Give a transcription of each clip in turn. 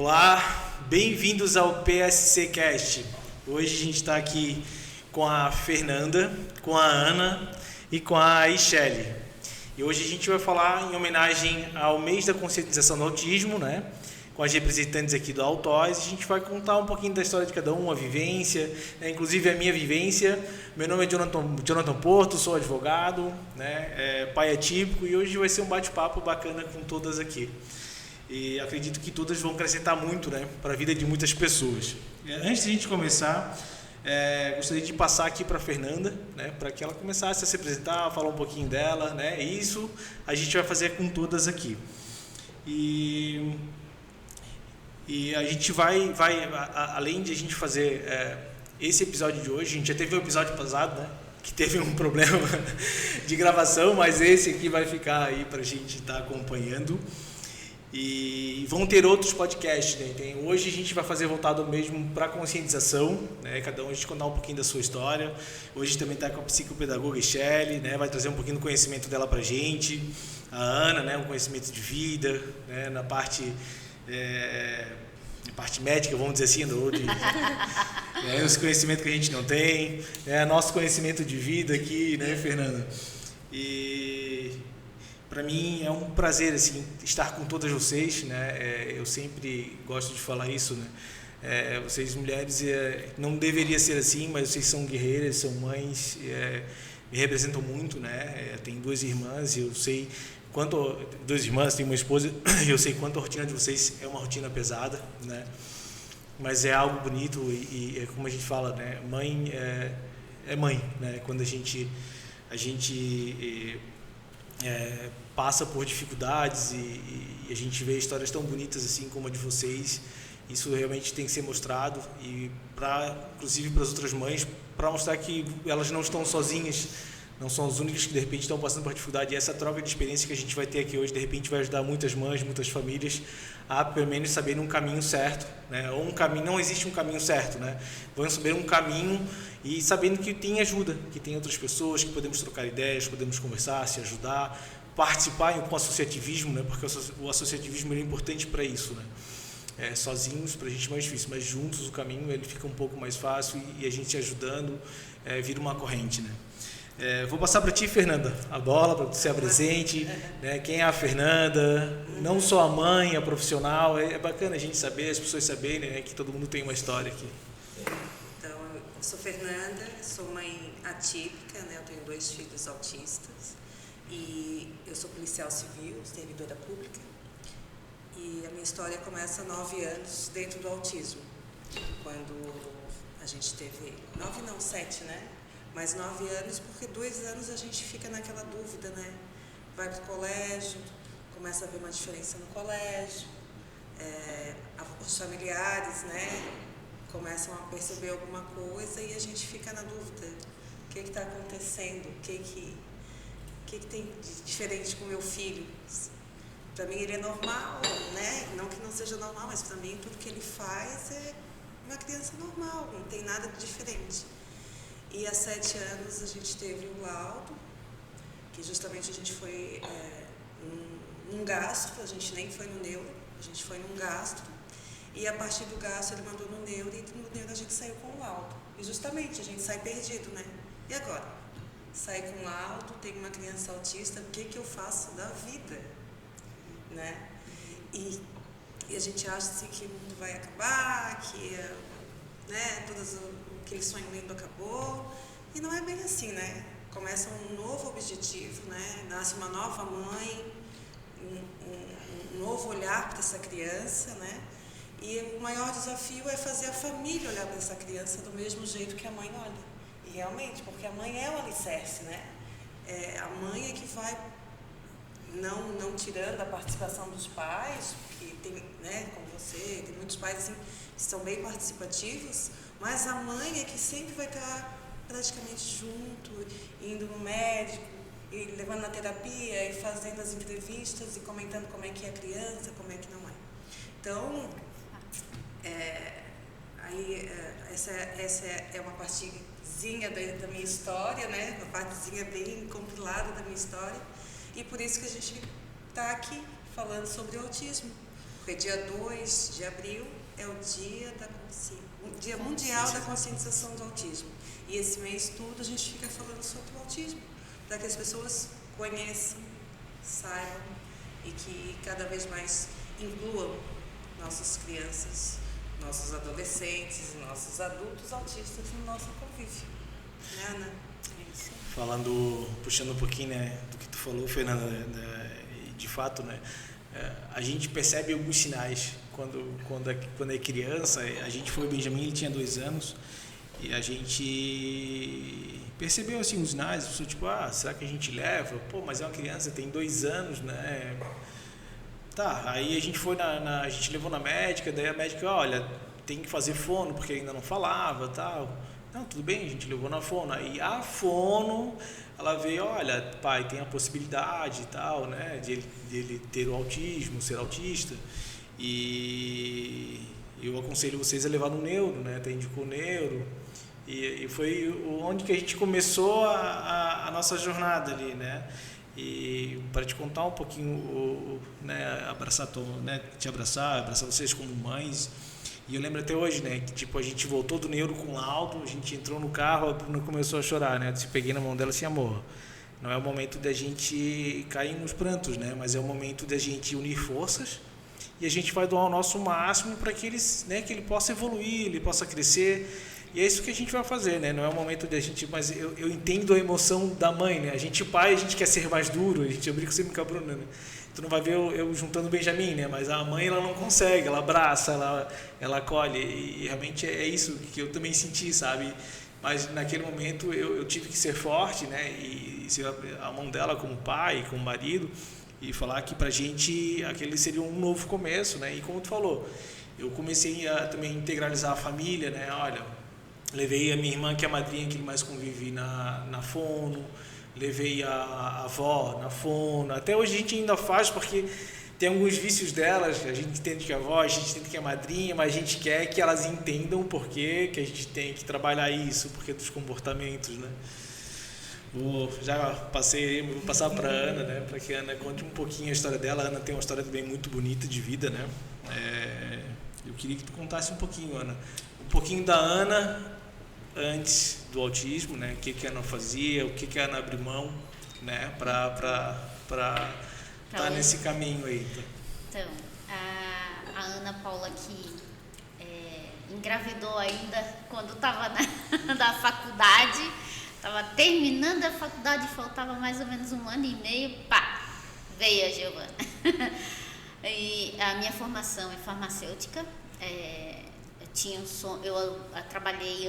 Olá, bem-vindos ao PSC Cast. Hoje a gente está aqui com a Fernanda, com a Ana e com a Ishelle. E hoje a gente vai falar em homenagem ao mês da conscientização do autismo, né? Com as representantes aqui do Altoz. A gente vai contar um pouquinho da história de cada um, a vivência, né? Inclusive a minha vivência. Meu nome é Jonathan Porto, sou advogado, né? Pai atípico, e hoje vai ser um bate-papo bacana com todas aqui. E acredito que todas vão acrescentar muito, né, para a vida de muitas pessoas. Antes de a gente começar, gostaria de passar aqui para a Fernanda, né, para que ela começasse a se apresentar, falar um pouquinho dela, né? Isso a gente vai fazer com todas aqui. E a gente vai além de a gente fazer esse episódio de hoje, a gente já teve um episódio passado, né, que teve um problema de gravação, mas esse aqui vai ficar aí para a gente estar acompanhando. E vão ter outros podcasts, né? Hoje a gente vai fazer voltado mesmo para a conscientização, né? Cada um a gente contar um pouquinho da sua história. Hoje também está com a psicopedagoga Ishelle, né? Vai trazer um pouquinho do conhecimento dela para a gente. A Ana, né? Um conhecimento de vida, né? Na parte médica, vamos dizer assim, esse conhecimento que a gente não tem, nosso conhecimento de vida aqui, né, Fernanda? E para mim é um prazer assim estar com todas vocês, né? Eu sempre gosto de falar isso, né? Vocês mulheres não deveria ser assim, mas vocês são guerreiras, são mães, me representam muito, né? Tenho duas irmãs e eu sei quanto duas irmãs, tenho uma esposa e eu sei quanto a rotina de vocês é uma rotina pesada, né? Mas é algo bonito e é como a gente fala, né? Mãe é mãe, né? Quando a gente passa por dificuldades e a gente vê histórias tão bonitas assim como a de vocês, isso realmente tem que ser mostrado e inclusive para as outras mães, para mostrar que elas não estão sozinhas, não são as únicas que de repente estão passando por dificuldade. E essa troca de experiência que a gente vai ter aqui hoje de repente vai ajudar muitas mães, muitas famílias a pelo menos saberem um caminho certo, né? Ou um caminho, não existe um caminho certo, né? Vão saber um caminho e sabendo que tem ajuda, que tem outras pessoas, que podemos trocar ideias, podemos conversar, se ajudar, participar com o associativismo, né? Porque o associativismo é importante para isso, né? Sozinhos para a gente é mais difícil, mas juntos o caminho ele fica um pouco mais fácil e a gente se ajudando vira uma corrente, né? Vou passar para ti, Fernanda, a bola para você apresente, né? Quem é a Fernanda, não só a mãe, a profissional, é bacana a gente saber, as pessoas saberem, né, que todo mundo tem uma história aqui. Então, eu sou Fernanda, sou mãe atípica, né? Eu tenho 2 filhos autistas e eu sou policial civil, servidora pública, e a minha história começa há 9 anos dentro do autismo, quando a gente teve 7, né? Mas 9 anos, porque 2 anos a gente fica naquela dúvida, né? Vai para o colégio, começa a ver uma diferença no colégio, os familiares, né, começam a perceber alguma coisa e a gente fica na dúvida. O que está acontecendo? O que tem de diferente com o meu filho? Para mim ele é normal, né? Não que não seja normal, mas para mim tudo que ele faz é uma criança normal, não tem nada de diferente. E há 7 anos a gente teve o laudo, que justamente a gente foi num gastro, a gente nem foi no neuro, a gente foi num gastro, e a partir do gastro ele mandou no neuro, e no neuro a gente saiu com o laudo. E justamente a gente sai perdido, né? E agora? Sai com o laudo, tem uma criança autista, o que eu faço da vida? Né? E a gente acha assim, que o mundo vai acabar, que né, aquele sonho lindo acabou, e não é bem assim, né? Começa um novo objetivo, né? Nasce uma nova mãe, um novo olhar para essa criança, né? E o maior desafio é fazer a família olhar para essa criança do mesmo jeito que a mãe olha. E realmente, porque a mãe é o alicerce, né? A mãe é que vai, não tirando a participação dos pais, que tem, né, como você, tem muitos pais assim, que são bem participativos, mas a mãe é que sempre vai estar praticamente junto, indo no médico, e levando na terapia, e fazendo as entrevistas, e comentando como é que é a criança, como é que não é. Então, essa é uma partezinha da minha história, né? Uma partezinha bem compilada da minha história, e por isso que a gente está aqui falando sobre o autismo. Porque dia 2 de abril é o Dia Mundial da Conscientização do Autismo. E esse mês todo a gente fica falando sobre o autismo, para que as pessoas conheçam, saibam e que cada vez mais incluam nossas crianças, nossos adolescentes, nossos adultos autistas no nosso convívio. Né, Ana? É isso. Puxando um pouquinho, né, do que tu falou, Fernanda, né, de fato, né, a gente percebe alguns sinais quando é criança. A gente foi, o Benjamin, ele tinha 2 anos, e a gente percebeu assim os sinais, tipo, será que a gente leva? Pô, mas é uma criança, tem 2 anos, né? Tá, aí a gente foi a gente levou na médica, daí a médica, olha, tem que fazer fono, porque ainda não falava, tal. Não, tudo bem, a gente levou na fono. Aí a fono, ela veio, olha, pai, tem a possibilidade e tal, né, de ele ter o autismo, ser autista, e eu aconselho vocês a levar no neuro, né, até indicou o neuro, e foi onde que a gente começou a nossa jornada ali, né. E para te contar um pouquinho, né, te abraçar vocês como mães. E eu lembro até hoje, né, que tipo, a gente voltou do neuro com laudo, a gente entrou no carro, a Bruna começou a chorar, né, eu peguei na mão dela assim, amor, não é o momento da gente cair nos prantos, né, mas é o momento da gente unir forças, e a gente vai doar o nosso máximo para que ele possa evoluir, ele possa crescer. E é isso que a gente vai fazer, né? Não é o momento da gente... Mas eu entendo a emoção da mãe, né? A gente, pai, a gente quer ser mais duro. A gente brinca sempre com a Bruna, né? Tu não vai ver eu juntando o Benjamin, né? Mas a mãe, ela não consegue. Ela abraça, ela acolhe. E realmente é isso que eu também senti, sabe? Mas naquele momento eu tive que ser forte, né? E ser a mão dela como pai, como marido. E falar que pra gente aquele seria um novo começo, né? E como tu falou, eu comecei a também integralizar a família, né? Olha... Levei a minha irmã, que é a madrinha que mais convive na fono, levei a avó na fono. Até hoje a gente ainda faz, porque tem alguns vícios delas, a gente entende que é a avó, a gente entende que é a madrinha, mas a gente quer que elas entendam o porquê que a gente tem que trabalhar isso, porque dos comportamentos, né? Vou passar para a Ana, né? Para que a Ana conte um pouquinho a história dela. A Ana tem uma história também muito bonita de vida, né? Eu queria que tu contasse um pouquinho, Ana. Um pouquinho da Ana antes do autismo, né? O que a Ana fazia, o que a Ana abriu mão, né? Para estar nesse caminho aí. Então, a Ana Paula que engravidou ainda quando estava na faculdade, estava terminando a faculdade, faltava mais ou menos 1 ano e meio, veio a Giovana. E a minha formação é farmacêutica. Eu trabalhei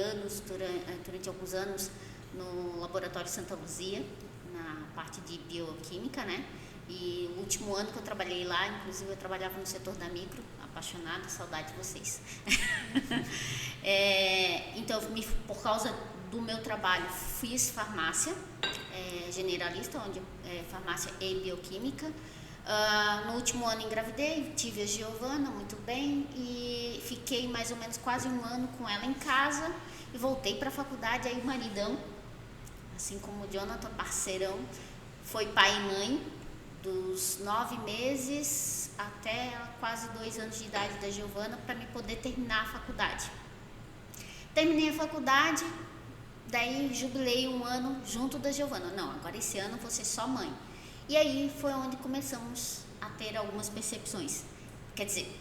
durante alguns anos no Laboratório Santa Luzia, na parte de bioquímica, né? E o último ano que eu trabalhei lá, inclusive eu trabalhava no setor da micro, apaixonada, saudade de vocês. Então, por causa do meu trabalho, fiz farmácia generalista, onde farmácia e bioquímica. No último ano engravidei, tive a Giovana, muito bem, e fiquei mais ou menos quase 1 ano com ela em casa e voltei para a faculdade. Aí o maridão, assim como o Jonathan, parceirão, foi pai e mãe dos 9 meses até quase 2 anos de idade da Giovana, para me poder terminar a faculdade. Terminei a faculdade, daí jubilei 1 ano junto da Giovana. Não, agora esse ano vou ser só mãe. E aí foi onde começamos a ter algumas percepções. Quer dizer,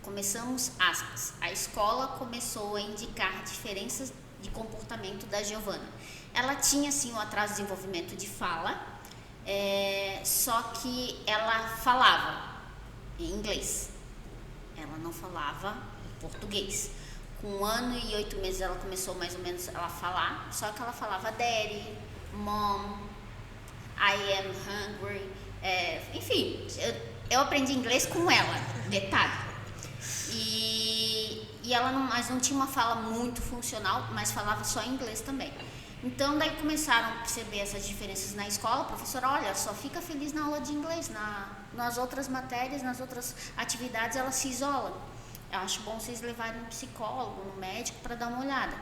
começamos, aspas, a escola começou a indicar diferenças de comportamento da Giovana. Ela tinha, sim, um atraso de desenvolvimento de fala, só que ela falava em inglês. Ela não falava em português. Com 1 ano e 8 meses ela começou mais ou menos a falar, só que ela falava daddy, mom, I am hungry, enfim, eu aprendi inglês com ela, detalhe. E ela não tinha uma fala muito funcional, mas falava só inglês também. Então daí começaram a perceber essas diferenças na escola. A professora, olha, só fica feliz na aula de inglês, nas outras matérias, nas outras atividades ela se isola. Eu acho bom vocês levarem um psicólogo, um médico para dar uma olhada.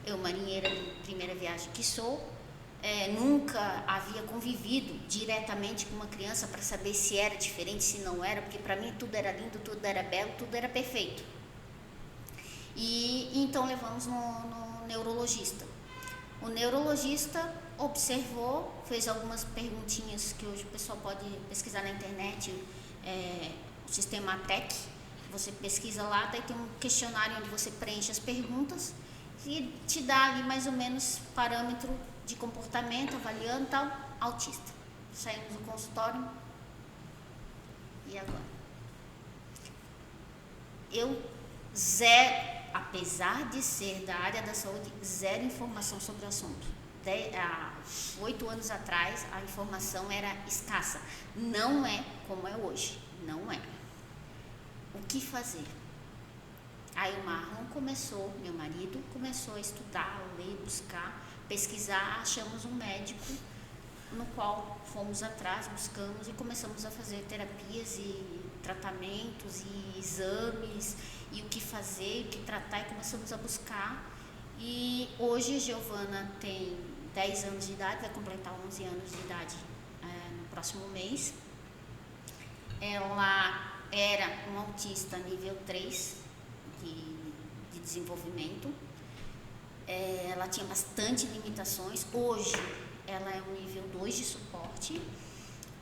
Eu, marinheira de primeira viagem que sou, nunca havia convivido diretamente com uma criança para saber se era diferente, se não era, porque para mim tudo era lindo, tudo era belo, tudo era perfeito. E então levamos no neurologista. O neurologista observou, fez algumas perguntinhas que hoje o pessoal pode pesquisar na internet, o sistema ATEC, você pesquisa lá, daí tem um questionário onde você preenche as perguntas e te dá ali mais ou menos parâmetro de comportamento, avaliando e tal, autista. Saímos do consultório, e agora? Apesar de ser da área da saúde, zero informação sobre o assunto. Há 8 anos atrás, a informação era escassa. Não é como é hoje, não é. O que fazer? Aí o Marlon meu marido começou a estudar, a ler, buscar, pesquisar, achamos um médico no qual fomos atrás, buscamos e começamos a fazer terapias e tratamentos e exames e o que fazer, o que tratar, e começamos a buscar. E hoje a Giovana tem 10 anos de idade, vai completar 11 anos de idade no próximo mês. Ela era um autista nível 3 de desenvolvimento. Ela tinha bastante limitações. Hoje ela é um nível 2 de suporte.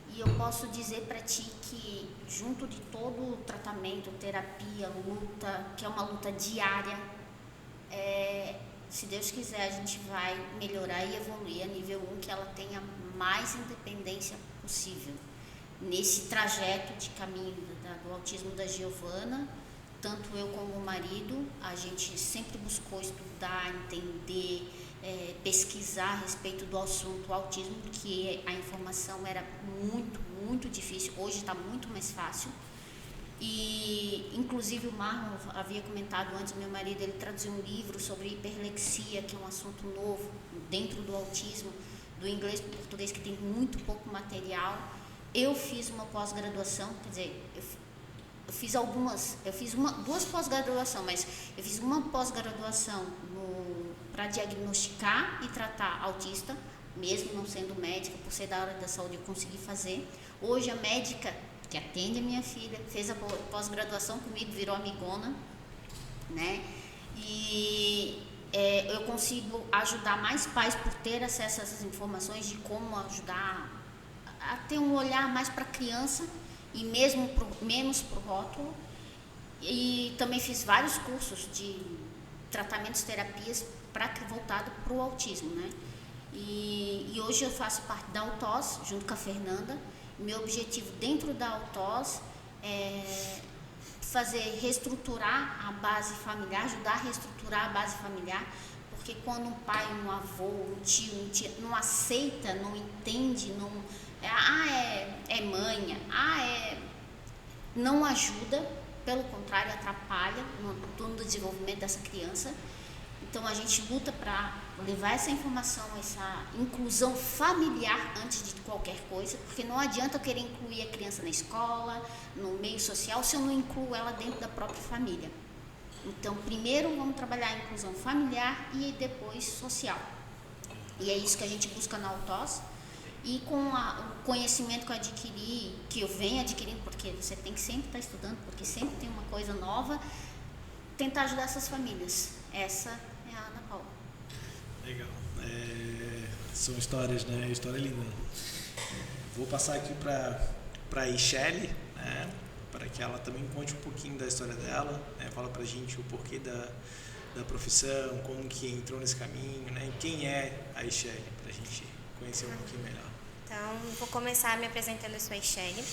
E eu posso dizer para ti que, junto de todo o tratamento, terapia, luta, que é uma luta diária, se Deus quiser, a gente vai melhorar e evoluir a nível 1, que ela tenha mais independência possível. Nesse trajeto de caminho do autismo da Giovana, tanto eu como o marido, a gente sempre buscou estudar, entender, pesquisar a respeito do assunto autismo, porque a informação era muito, muito difícil. Hoje está muito mais fácil. E, inclusive, o Marlon havia comentado antes, meu marido, ele traduziu um livro sobre hiperlexia, que é um assunto novo dentro do autismo, do inglês para o português, que tem muito pouco material. Eu fiz uma pós-graduação, quer dizer, eu fiz duas pós-graduações, mas eu fiz uma pós-graduação para diagnosticar e tratar autista, mesmo não sendo médica, por ser da área da saúde, eu consegui fazer. Hoje a médica que atende a minha filha fez a pós-graduação comigo, virou amigona, né? E eu consigo ajudar mais pais por ter acesso a essas informações de como ajudar a ter um olhar mais para a criança e menos para o rótulo. E também fiz vários cursos de tratamentos, terapias voltado para o autismo, né? E hoje eu faço parte da Autos, junto com a Fernanda. Meu objetivo dentro da Autos é reestruturar a base familiar, ajudar a reestruturar a base familiar, porque quando um pai, um avô, um tio, uma tia não aceita, não entende, é manha, não ajuda, pelo contrário, atrapalha no desenvolvimento dessa criança. Então a gente luta para levar essa informação, essa inclusão familiar antes de qualquer coisa, porque não adianta eu querer incluir a criança na escola, no meio social, se eu não incluo ela dentro da própria família. Então, primeiro vamos trabalhar a inclusão familiar e depois social. E é isso que a gente busca na Autos. E com o conhecimento que eu adquiri, que eu venho adquirindo, porque você tem que sempre estar estudando, porque sempre tem uma coisa nova, tentar ajudar essas famílias. Essa é a Ana Paula. Legal. São histórias, né? História linda. Vou passar aqui para a Ishelle, né? Para que ela também conte um pouquinho da história dela, né? Fala pra gente o porquê da profissão, como que entrou nesse caminho, né? E quem é a Ishelle, pra gente conhecer um pouquinho melhor. Então, vou começar me apresentando. Eu sou a Ishelle,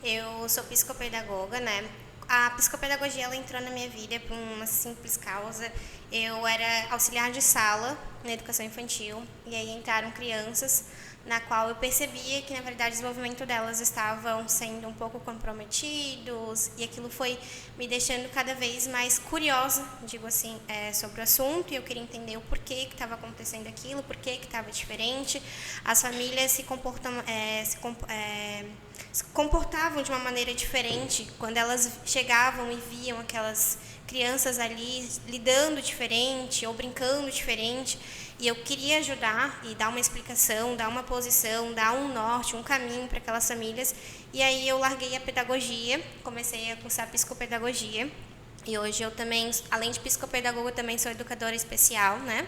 eu sou psicopedagoga, né? A psicopedagogia, ela entrou na minha vida por uma simples causa. Eu era auxiliar de sala na educação infantil, e aí entraram crianças na qual eu percebia que, na verdade, o desenvolvimento delas estavam sendo um pouco comprometidos, e aquilo foi me deixando cada vez mais curiosa, digo assim, sobre o assunto, e eu queria entender o porquê que estava acontecendo aquilo, porquê que estava diferente. As famílias se comportavam de uma maneira diferente quando elas chegavam e viam aquelas crianças ali lidando diferente ou brincando diferente. E eu queria ajudar e dar uma explicação, dar uma posição, dar um norte, um caminho para aquelas famílias. E aí eu larguei a pedagogia, comecei a cursar psicopedagogia. E hoje eu também, além de psicopedagoga, também sou educadora especial, né?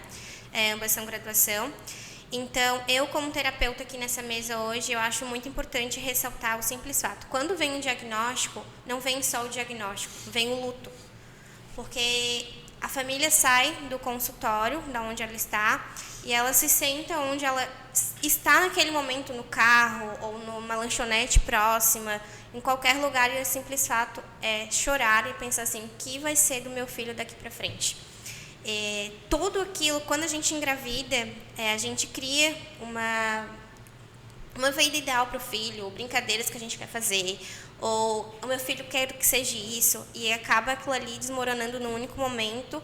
Ambas são graduação. Então, eu como terapeuta aqui nessa mesa hoje, eu acho muito importante ressaltar o simples fato. Quando vem um diagnóstico, não vem só o diagnóstico, vem o luto. Porque a família sai do consultório, da onde ela está, e ela se senta onde ela está naquele momento, no carro ou numa lanchonete próxima, em qualquer lugar, e o simples fato é chorar e pensar assim, o que vai ser do meu filho daqui para frente? Tudo aquilo, quando a gente engravida, a gente cria uma vida ideal para o filho, ou brincadeiras que a gente quer fazer, ou o meu filho quer que seja isso, e acaba aquilo ali desmoronando num único momento.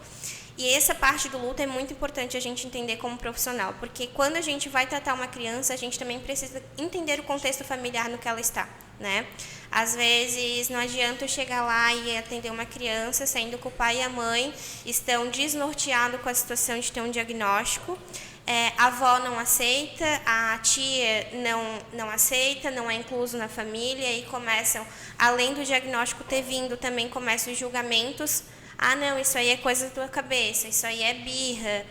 E essa parte do luto é muito importante a gente entender como profissional, porque quando a gente vai tratar uma criança, a gente também precisa entender o contexto familiar no que ela está, né? Às vezes não adianta eu chegar lá e atender uma criança, sendo que o pai e a mãe estão desnorteados com a situação de ter um diagnóstico. A avó não aceita, a tia não aceita, não é incluso na família, e começam, além do diagnóstico ter vindo, também começam os julgamentos. Ah, não, isso aí é coisa da tua cabeça, isso aí é birra,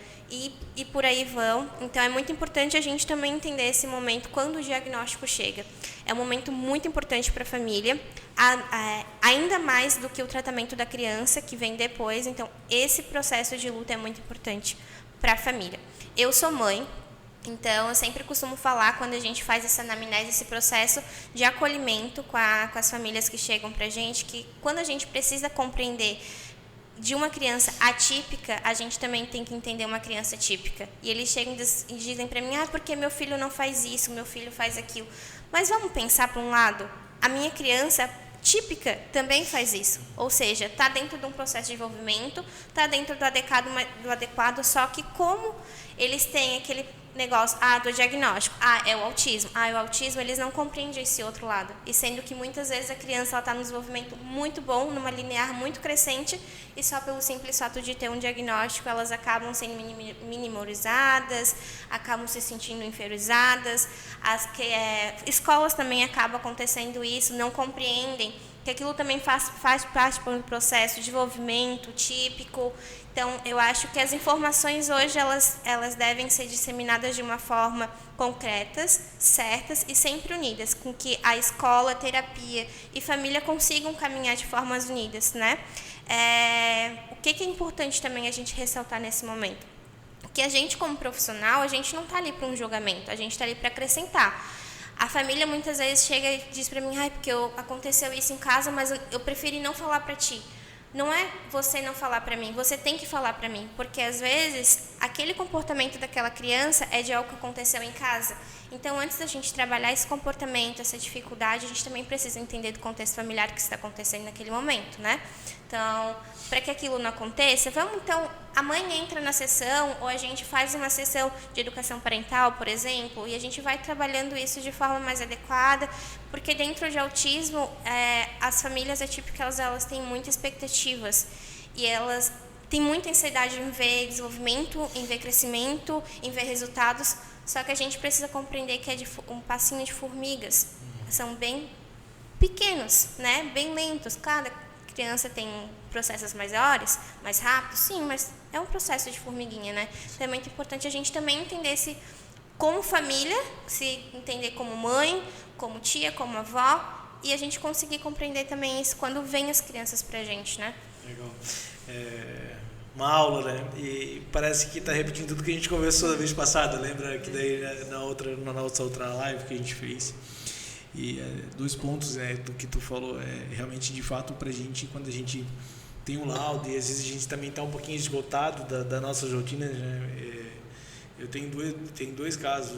e por aí vão. Então, é muito importante a gente também entender esse momento quando o diagnóstico chega. É um momento muito importante para a família, ainda mais do que o tratamento da criança, que vem depois. Então, esse processo de luta é muito importante para a família. Eu sou mãe, então eu sempre costumo falar, quando a gente faz essa anamnese, esse processo de acolhimento com as famílias que chegam para a gente, que quando a gente precisa compreender de uma criança atípica, a gente também tem que entender uma criança típica. E eles chegam e dizem para mim, porque meu filho não faz isso, meu filho faz aquilo. Mas vamos pensar para um lado, a minha criança típica também faz isso. Ou seja, está dentro de um processo de desenvolvimento, está dentro do adequado, só que como eles têm aquele negócio, do diagnóstico, é o autismo. O autismo, eles não compreendem esse outro lado. E sendo que muitas vezes a criança está num desenvolvimento muito bom, numa linear muito crescente, e só pelo simples fato de ter um diagnóstico, elas acabam sendo minimizadas, acabam se sentindo inferiorizadas. Escolas também acabam acontecendo isso, não compreendem que aquilo também faz parte do processo de desenvolvimento típico. Então, eu acho que as informações hoje, elas devem ser disseminadas de uma forma concretas, certas e sempre unidas, com que a escola, terapia e família consigam caminhar de formas unidas, né? O que é importante também a gente ressaltar nesse momento? Que a gente, como profissional, a gente não está ali para um julgamento, a gente está ali para acrescentar. A família muitas vezes chega e diz para mim, porque aconteceu isso em casa, mas eu preferi não falar para ti. Não é você não falar para mim, você tem que falar para mim, porque às vezes aquele comportamento daquela criança é de algo que aconteceu em casa. Então, antes da gente trabalhar esse comportamento, essa dificuldade, a gente também precisa entender do contexto familiar que está acontecendo naquele momento, né? Então, para que aquilo não aconteça, a mãe entra na sessão, ou a gente faz uma sessão de educação parental, por exemplo, e a gente vai trabalhando isso de forma mais adequada, porque dentro de autismo, as famílias atípicas, elas têm muitas expectativas, e elas têm muita ansiedade em ver desenvolvimento, em ver crescimento, em ver resultados, só que a gente precisa compreender que é um passinho de formigas, são bem pequenos, né? Bem lentos. Cada criança tem processos maiores, mais rápidos, sim, mas é um processo de formiguinha, né? Então é muito importante a gente também entender como família, se entender como mãe, como tia, como avó, e a gente conseguir compreender também isso quando vem as crianças pra gente, né? Legal. Uma aula, né? E parece que está repetindo tudo que a gente conversou da vez passada, lembra que daí na nossa outra live que a gente fez. E 2 pontos, né, do que tu falou, realmente de fato pra gente, quando a gente tem um laudo e às vezes a gente também está um pouquinho esgotado das nossas rotinas, né? Eu tenho dois casos.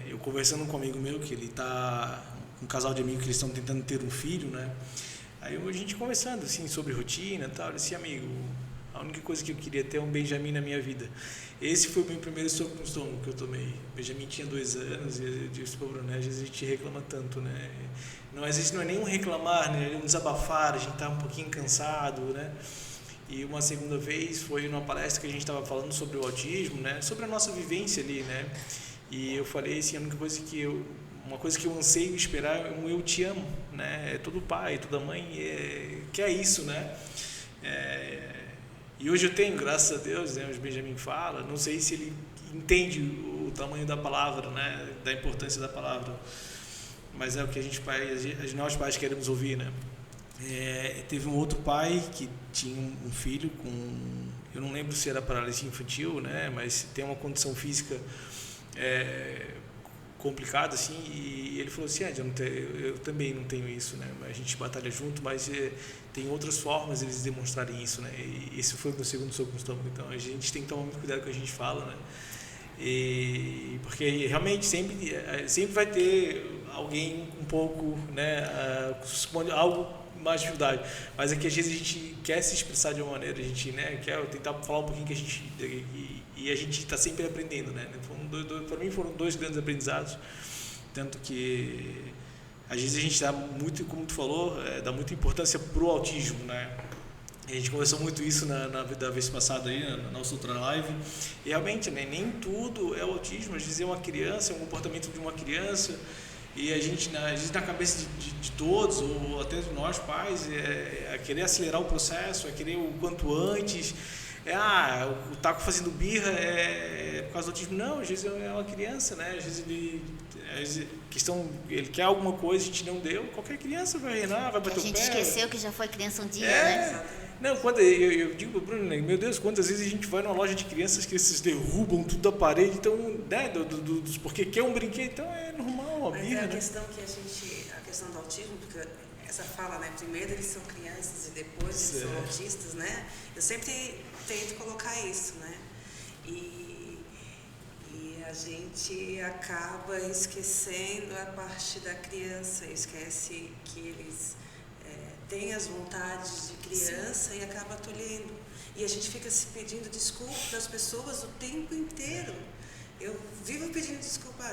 Eu conversando com um amigo meu, que ele está um casal de amigos que eles estão tentando ter um filho, né? Aí a gente conversando assim sobre rotina e tal, eu disse, amigo, a única coisa que eu queria ter é um Benjamin na minha vida. Esse foi o meu primeiro soco no estômago que eu tomei. O Benjamin tinha 2 anos e eu disse, Bruno, às vezes a gente reclama tanto, né? Às vezes não é nem um reclamar, né? É um desabafar, a gente tá um pouquinho cansado, né? E uma segunda vez foi numa palestra que a gente estava falando sobre o autismo, né? Sobre a nossa vivência ali, né? E eu falei assim, uma coisa que eu anseio esperar é um eu te amo, né? Todo pai, toda mãe quer isso, né? E hoje eu tenho, graças a Deus, né? O Benjamin fala, não sei se ele entende o tamanho da palavra, né? Da importância da palavra, mas é o que nós pais queremos ouvir, né? Teve um outro pai que tinha um filho com, eu não lembro se era paralisia infantil, né? Mas tem uma condição física complicada, assim, e ele falou assim, eu também não tenho isso, né? A gente batalha junto, mas tem outras formas de eles demonstrarem isso, né? E esse foi o meu segundo soco no estômago. Então a gente tem que tomar muito cuidado com o que a gente fala, né? Porque realmente sempre vai ter alguém um pouco, né, algo mais dificuldade, mas é que às vezes a gente quer se expressar de uma maneira, a gente, né, quer tentar falar um pouquinho que a gente e a gente está sempre aprendendo, né? Para mim foram 2 grandes aprendizados, tanto que às vezes a gente dá muito, como tu falou, dá muita importância pro autismo, né? A gente conversou muito isso da vez passada aí, na nossa outra live, e realmente, né, nem tudo é o autismo, às vezes é uma criança, é um comportamento de uma criança, e a gente, às vezes na cabeça de todos, ou até de nós pais, é querer acelerar o processo, é querer o quanto antes, o Taco fazendo birra é por causa do autismo. Não, às vezes é uma criança, né? Às vezes ele quer alguma coisa, a gente não deu, qualquer criança vai reinar, vai bater o pé. A gente esqueceu que já foi criança um dia, né? Não, quando eu digo pro Bruno, meu Deus, quantas vezes a gente vai numa loja de crianças que eles derrubam tudo da parede, então, né, porque quer um brinquedo, então é normal, uma birra, a né? questão a questão do autismo, porque essa fala, né, primeiro eles são crianças e depois eles são autistas, né? Eu sempre tento colocar isso, né? E a gente acaba esquecendo a parte da criança, esquece que eles têm as vontades de criança. Sim. E acaba tolhendo. E a gente fica se pedindo desculpa para as pessoas o tempo inteiro. Eu vivo pedindo desculpa,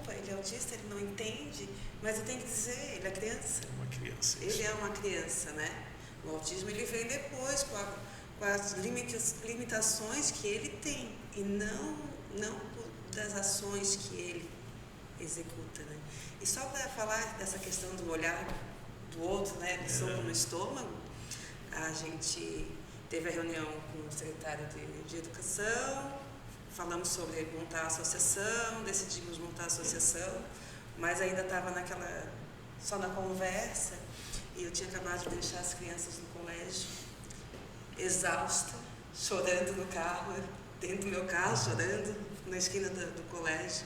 ele é autista, ele não entende, mas eu tenho que dizer, ele é criança. É uma criança. Ele é uma criança, né? O autismo ele vem depois, com as limitações que ele tem, e não das ações que ele executa, né? E só para falar dessa questão do olhar do outro, né, do soco no estômago, a gente teve a reunião com o secretário de Educação, falamos sobre montar a associação, decidimos montar a associação, mas ainda estava só na conversa, e eu tinha acabado de deixar as crianças no colégio, exausta, chorando no carro, dentro do meu carro, chorando, na esquina do colégio.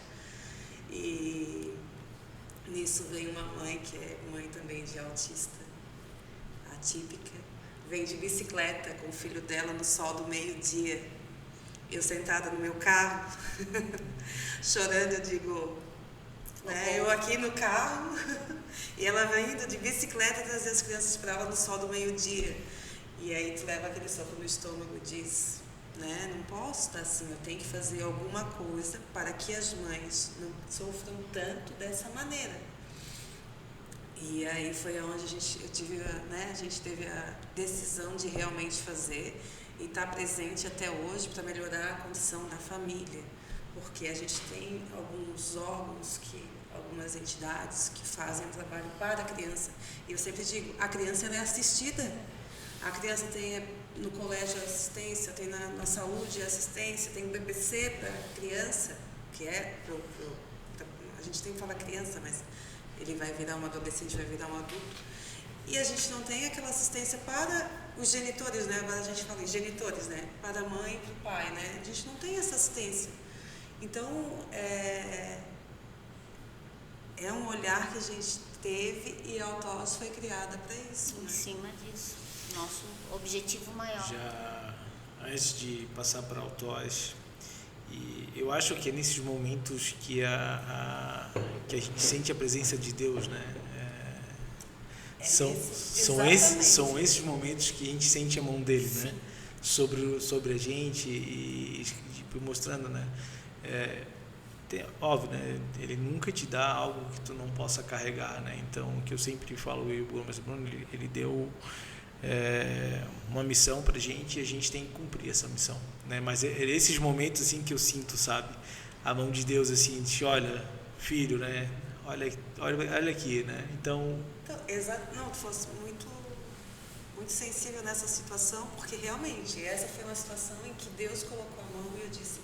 E nisso veio uma mãe, que é mãe também de autista, atípica, vem de bicicleta com o filho dela no sol do meio-dia. Eu sentada no meu carro, chorando, eu digo, né, eu aqui no carro, e ela vindo de bicicleta trazer as crianças para aula no sol do meio-dia. E aí tu leva aquele soco no estômago e diz, né, não posso estar assim, eu tenho que fazer alguma coisa para que as mães não sofram tanto dessa maneira. E aí foi onde a gente teve a decisão de realmente fazer e estar presente até hoje para melhorar a condição da família, porque a gente tem alguns órgãos, algumas entidades que fazem um trabalho para a criança. E eu sempre digo, a criança ela é assistida. A criança tem no colégio assistência, tem na saúde assistência, tem o BBC para criança, que a gente tem que falar criança, mas ele vai virar um adolescente, vai virar um adulto. E a gente não tem aquela assistência para os genitores, né? Agora a gente fala em genitores, né? Para a mãe e para o pai, né? A gente não tem essa assistência. Então, é um olhar que a gente teve e a Autos foi criada para isso. Em né? cima disso. Nosso objetivo maior. Já antes de passar para a Autos, e eu acho que é nesses momentos que a gente sente a presença de Deus, né? São esses momentos que a gente sente a mão dele, né? Sobre a gente e mostrando, né? Óbvio, né? Ele nunca te dá algo que tu não possa carregar, né? Então, o que eu sempre falo, mas o Bruno, ele deu uma missão pra gente e a gente tem que cumprir essa missão, né? Mas é esses momentos assim que eu sinto, sabe, a mão de Deus assim, de olha, filho, né? Olha aqui, né? Então, não, tu fosse muito sensível nessa situação, porque realmente essa foi uma situação em que Deus colocou a mão e eu disse,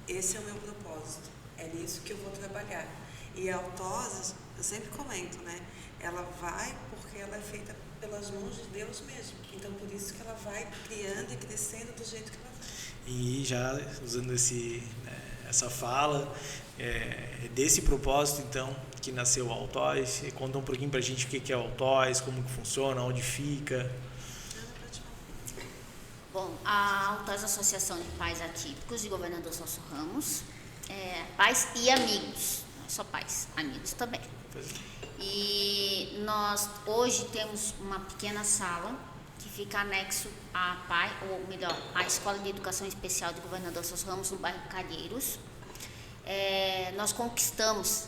esse é o meu propósito, é nisso que eu vou trabalhar. E a Autosa, eu sempre comento, né? Ela vai porque ela é feita pelas mãos de Deus mesmo. Então, por isso que ela vai criando e crescendo do jeito que ela vai. E já usando essa fala, desse propósito, então, que nasceu o Altoz. Conta um pouquinho pra gente o que é o Altoz, como que funciona, onde fica. Bom, a Altoz Associação de Pais Atípicos de Governador Celso Ramos, pais e amigos, não é só pais, amigos também. E nós hoje temos uma pequena sala que fica anexo à à Escola de Educação Especial de Governador Celso Ramos, no bairro Calheiros. Nós conquistamos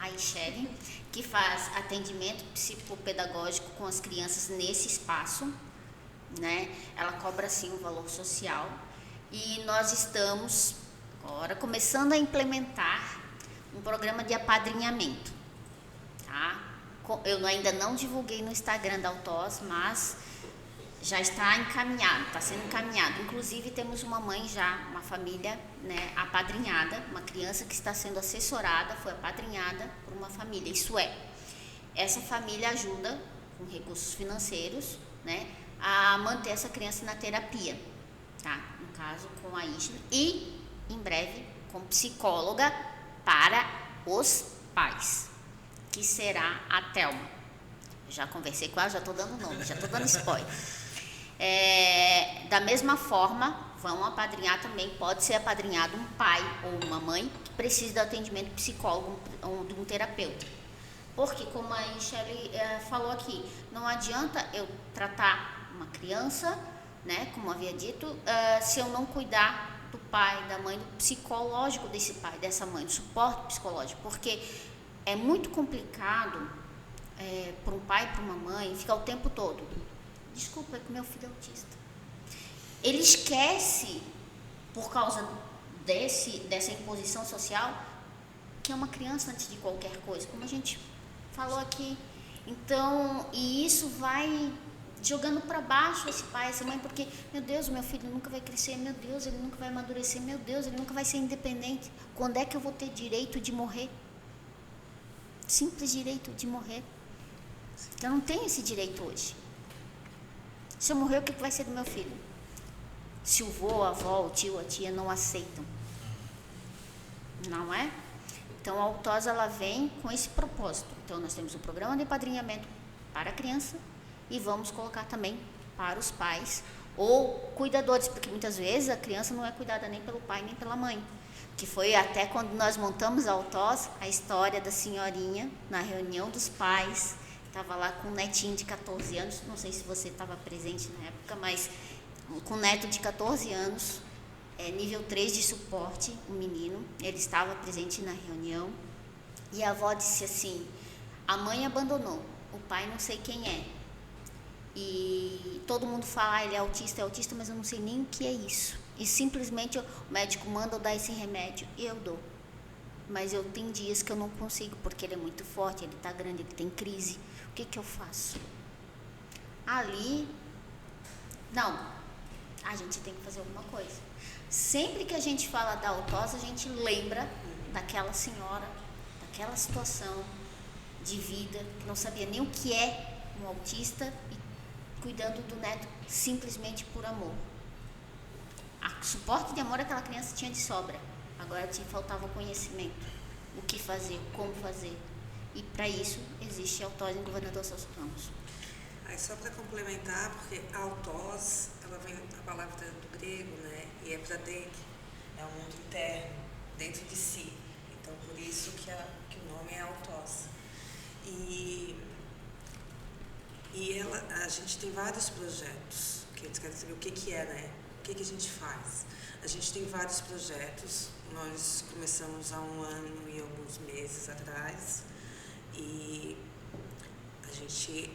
a Ixele, que faz atendimento psicopedagógico com as crianças nesse espaço, né? Ela cobra sim um valor social e nós estamos agora começando a implementar um programa de apadrinhamento, tá? Eu ainda não divulguei no Instagram da Autoz, mas já está encaminhado, está sendo encaminhado. Inclusive temos uma mãe já, uma família, né, apadrinhada, uma criança que está sendo assessorada, foi apadrinhada por uma família. Isso essa família ajuda com recursos financeiros, né, a manter essa criança na terapia, tá? No caso com a Isla e em breve com psicóloga para os pais, que será a Thelma. Já conversei com ela, já estou dando nome, já estou dando spoiler. Da mesma forma, vão apadrinhar também, pode ser apadrinhado um pai ou uma mãe que precisa de atendimento psicólogo ou de um terapeuta. Porque, como a Michele falou aqui, não adianta eu tratar uma criança, né, como havia dito, se eu não cuidar do pai, da mãe, do psicológico desse pai, dessa mãe, do suporte psicológico, porque é muito complicado para um pai e para uma mãe ficar o tempo todo, desculpa, é que meu filho é autista. Ele esquece, por causa dessa imposição social, que é uma criança antes de qualquer coisa, como a gente falou aqui. Então, e isso vai jogando para baixo esse pai, essa mãe, porque, meu Deus, meu filho nunca vai crescer, meu Deus, ele nunca vai amadurecer, meu Deus, ele nunca vai ser independente. Quando é que eu vou ter direito de morrer? Simples direito de morrer. Eu não tenho esse direito hoje. Se eu morrer, o que vai ser do meu filho? Se o vô, a avó, o tio, a tia não aceitam. Não é? Então, a Autoz, ela vem com esse propósito. Então, nós temos o programa de apadrinhamento para a criança e vamos colocar também para os pais ou cuidadores, porque muitas vezes a criança não é cuidada nem pelo pai nem pela mãe. Que foi até quando nós montamos a Autoz, a história da senhorinha na reunião dos pais, estava lá com um netinho de 14 anos, não sei se você estava presente na época, mas com um neto de 14 anos, nível 3 de suporte, um menino, ele estava presente na reunião e a avó disse assim, a mãe abandonou, o pai não sei quem é. E todo mundo fala, ele é autista, mas eu não sei nem o que é isso. E simplesmente o médico manda eu dar esse remédio e eu dou. Mas eu tenho dias que eu não consigo, porque ele é muito forte, ele está grande, ele tem crise. O que eu faço? Ali, não, a gente tem que fazer alguma coisa. Sempre que a gente fala da Autoz, a gente lembra daquela senhora, daquela situação de vida, que não sabia nem o que é um autista e cuidando do neto simplesmente por amor. O suporte de amor aquela criança tinha de sobra. Agora te faltava o conhecimento. O que fazer, como fazer. E para isso existe a Autoz em Governador Celso Ramos. Aí só para complementar, porque a Autoz, ela vem da palavra do grego, né? E é para dentro. É um mundo interno, dentro de si. Então por isso que o nome é Autoz. E a gente tem vários projetos, que eles querem saber o que é, né? O que a gente faz. A gente tem vários projetos, nós começamos há 1 ano e alguns meses atrás, e a gente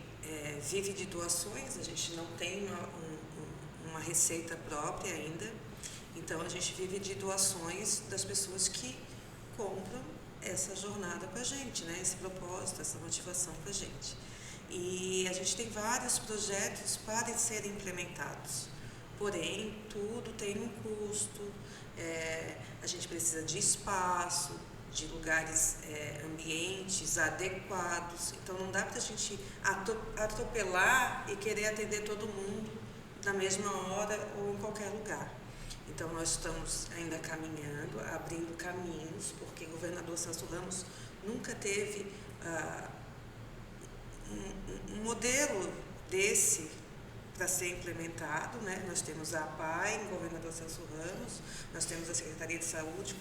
vive de doações, a gente não tem uma receita própria ainda, então a gente vive de doações das pessoas que compram essa jornada para a gente, né? Esse propósito, essa motivação para a gente. E a gente tem vários projetos para serem implementados, porém tudo tem um custo, a gente precisa de espaço, de lugares, ambientes adequados, então não dá para a gente atropelar e querer atender todo mundo na mesma hora ou em qualquer lugar. Então nós estamos ainda caminhando, abrindo caminhos, porque o governador Celso Ramos nunca teve um modelo desse para ser implementado, né? Nós temos a APAE, o governador Celso Ramos, nós temos a Secretaria de Saúde,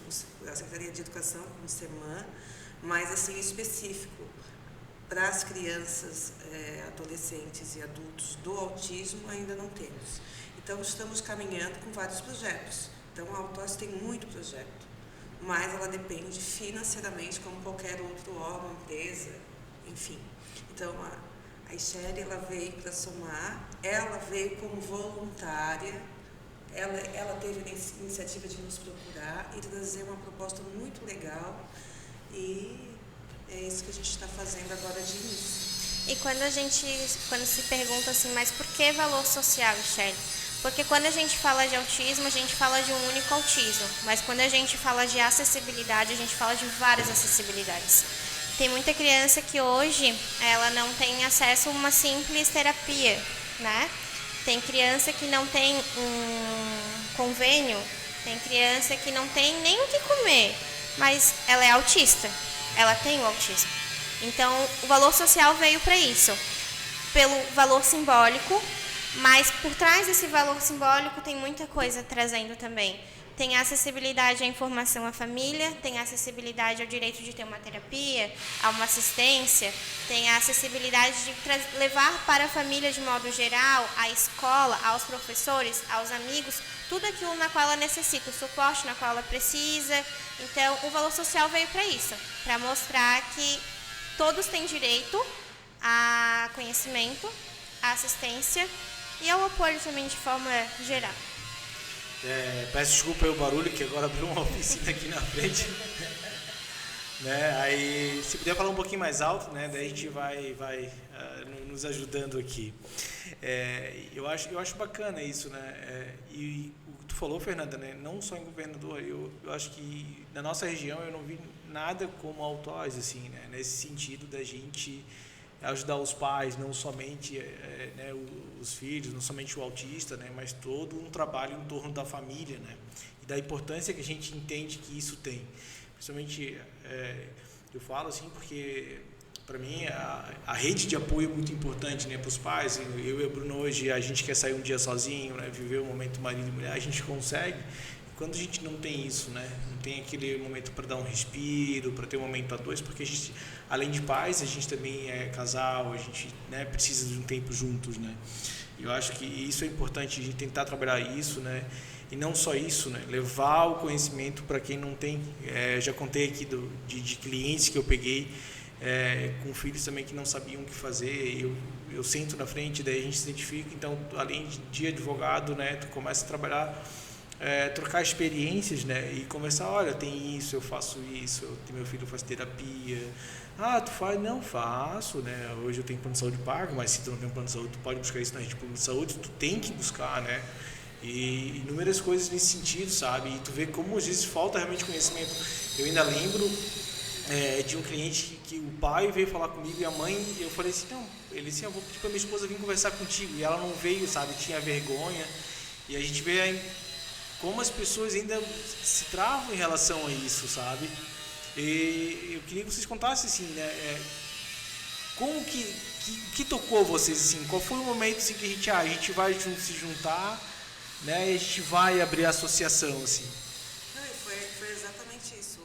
a Secretaria de Educação, como SEMAN, mas assim específico para as crianças, adolescentes e adultos do autismo ainda não temos. Então estamos caminhando com vários projetos. Então a Autos tem muito projeto, mas ela depende financeiramente como qualquer outro órgão, empresa, enfim. Então a Ixele, ela veio para somar, ela veio como voluntária, ela teve a iniciativa de nos procurar e trazer uma proposta muito legal, e é isso que a gente está fazendo agora de início. E quando se pergunta assim, mas por que valor social, Ixele? Porque quando a gente fala de autismo, a gente fala de um único autismo, mas quando a gente fala de acessibilidade, a gente fala de várias acessibilidades. Tem muita criança que hoje ela não tem acesso a uma simples terapia, né? Tem criança que não tem um convênio, tem criança que não tem nem o que comer, mas ela é autista, ela tem o autismo. Então, o valor social veio para isso, pelo valor simbólico, mas por trás desse valor simbólico tem muita coisa trazendo também. Tem a acessibilidade à informação à família, tem a acessibilidade ao direito de ter uma terapia, a uma assistência, tem a acessibilidade de levar para a família de modo geral, à escola, aos professores, aos amigos, tudo aquilo na qual ela necessita, o suporte na qual ela precisa. Então, o valor social veio para isso, para mostrar que todos têm direito a conhecimento, a assistência e ao apoio também de forma geral. Peço desculpa aí o barulho, que agora abriu uma oficina aqui na frente. Né? Aí, se puder falar um pouquinho mais alto, né? Daí a gente vai nos ajudando aqui. Eu acho bacana isso, né? E o que tu falou, Fernanda, né? Não só em governador, eu acho que na nossa região eu não vi nada como a Autos, assim, né? Nesse sentido da gente ajudar os pais, não somente né, os filhos, não somente o autista, né, mas todo um trabalho em torno da família, né, e da importância que a gente entende que isso tem. Principalmente, eu falo assim porque, para mim, a rede de apoio é muito importante, né, para os pais. Eu e a Bruna hoje, a gente quer sair um dia sozinho, né, viver o momento marido e mulher, a gente consegue. Quando a gente não tem isso, né, não tem aquele momento para dar um respiro, para ter um momento a dois, porque a gente, além de pais, a gente também é casal, a gente, né, precisa de um tempo juntos, né. Eu acho que isso é importante, a gente tentar trabalhar isso, né, e não só isso, né, levar o conhecimento para quem não tem. Já contei aqui de clientes que eu peguei com filhos também que não sabiam o que fazer. Eu sento na frente, daí a gente se identifica. Então, além de advogado, né, tu começa a trabalhar, trocar experiências, né, e conversar. Olha, tem isso, eu faço isso, meu filho faz terapia. Tu faz? Não, faço, né, hoje eu tenho plano de saúde pago, mas se tu não tem plano de saúde, tu pode buscar isso na rede pública de saúde, tu tem que buscar, né, e inúmeras coisas nesse sentido, sabe, e tu vê como às vezes falta realmente conhecimento. Eu ainda lembro de um cliente que o pai veio falar comigo e a mãe, eu falei assim, não, ele disse, eu vou pedir pra minha esposa vir conversar contigo, e ela não veio, sabe, tinha vergonha, e a gente vê aí como as pessoas ainda se travam em relação a isso, sabe? E eu queria que vocês contassem assim, né? Como que tocou vocês, assim? Qual foi o momento assim, que a gente vai se juntar, né? E a gente vai abrir a associação, assim? Não, foi exatamente isso.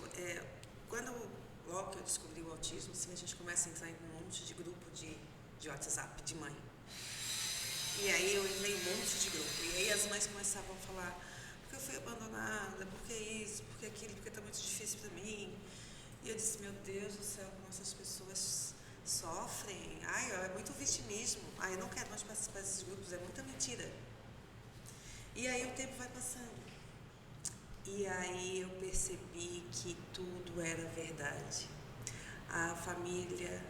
Logo que eu descobri o autismo, assim, a gente começa a entrar em um monte de grupo de WhatsApp, de mãe. E aí eu entrei em um monte de grupo. E aí as mães começavam a falar, porque eu fui abandonada, porque isso, porque aquilo, porque está muito difícil para mim. E eu disse, meu Deus do céu, como essas pessoas sofrem. Ai, é muito vitimismo. Ai, eu não quero mais participar desses grupos, é muita mentira. E aí o tempo vai passando. E aí eu percebi que tudo era verdade. A família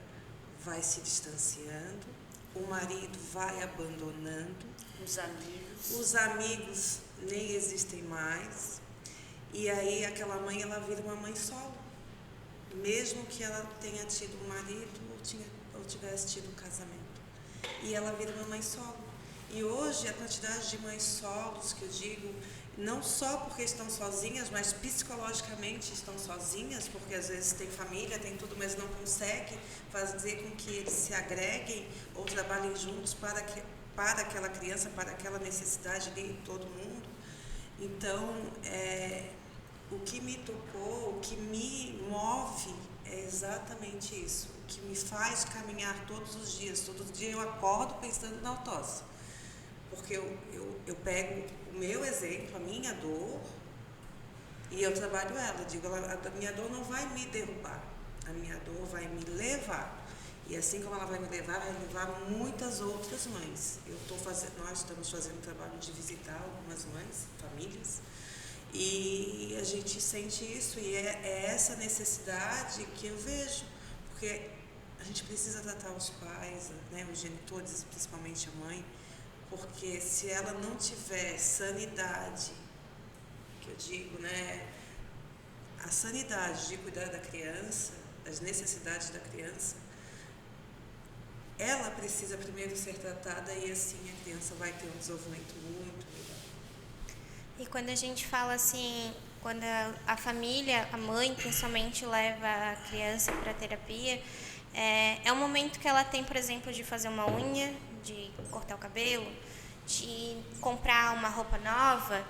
vai se distanciando, o marido vai abandonando, os amigos nem existem mais. E aí aquela mãe, ela vira uma mãe solo. Mesmo que ela tenha tido um marido ou tivesse tido um casamento. E ela vira uma mãe solo. E hoje a quantidade de mães solos, que eu digo, não só porque estão sozinhas, mas psicologicamente estão sozinhas, porque às vezes tem família, tem tudo, mas não consegue fazer com que eles se agreguem ou trabalhem juntos para aquela criança, para aquela necessidade de todo mundo. Então, o que me tocou, o que me move é exatamente isso. O que me faz caminhar todos os dias. Todo dia eu acordo pensando na autose. Porque eu pego o meu exemplo, a minha dor, e eu trabalho ela. Eu digo, a minha dor não vai me derrubar. A minha dor vai me levar. E assim como ela vai me levar, vai levar muitas outras mães. Nós estamos fazendo um trabalho de visitar algumas mães, famílias, e a gente sente isso, e é essa necessidade que eu vejo, porque a gente precisa tratar os pais, né, os genitores, principalmente a mãe, porque se ela não tiver sanidade, que eu digo, né, a sanidade de cuidar da criança, das necessidades da criança, ela precisa primeiro ser tratada e assim a criança vai ter um desenvolvimento muito melhor. E quando a gente fala assim, quando a família, a mãe principalmente, leva a criança para terapia, é um momento que ela tem, por exemplo, de fazer uma unha, de cortar o cabelo, de comprar uma roupa nova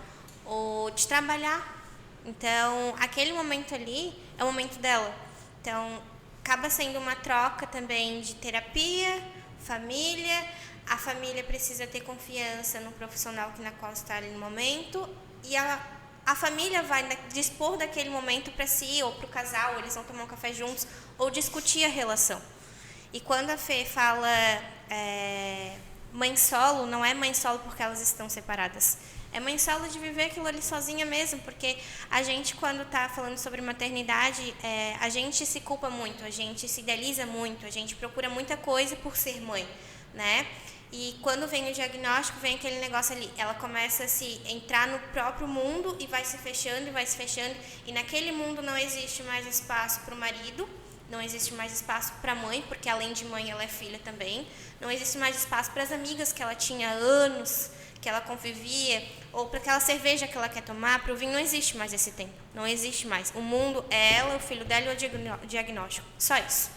ou de trabalhar. Então, aquele momento ali é o momento dela. Então, acaba sendo uma troca também de terapia, família. A família precisa ter confiança no profissional na qual está ali no momento, e a família vai dispor daquele momento para si, ou para o casal, ou eles vão tomar um café juntos, ou discutir a relação. E quando a Fê fala mãe solo, não é mãe solo porque elas estão separadas. É mãe solo de viver aquilo ali sozinha mesmo, porque a gente, quando está falando sobre maternidade, a gente se culpa muito, a gente se idealiza muito, a gente procura muita coisa por ser mãe, né? E quando vem o diagnóstico, vem aquele negócio ali, ela começa a se entrar no próprio mundo e vai se fechando, e naquele mundo não existe mais espaço para o marido, não existe mais espaço para a mãe, porque além de mãe ela é filha também, não existe mais espaço para as amigas que ela tinha há anos, que ela convivia, ou para aquela cerveja que ela quer tomar, para o vinho, não existe mais esse tempo, não existe mais. O mundo é ela, o filho dela e o diagnóstico, só isso.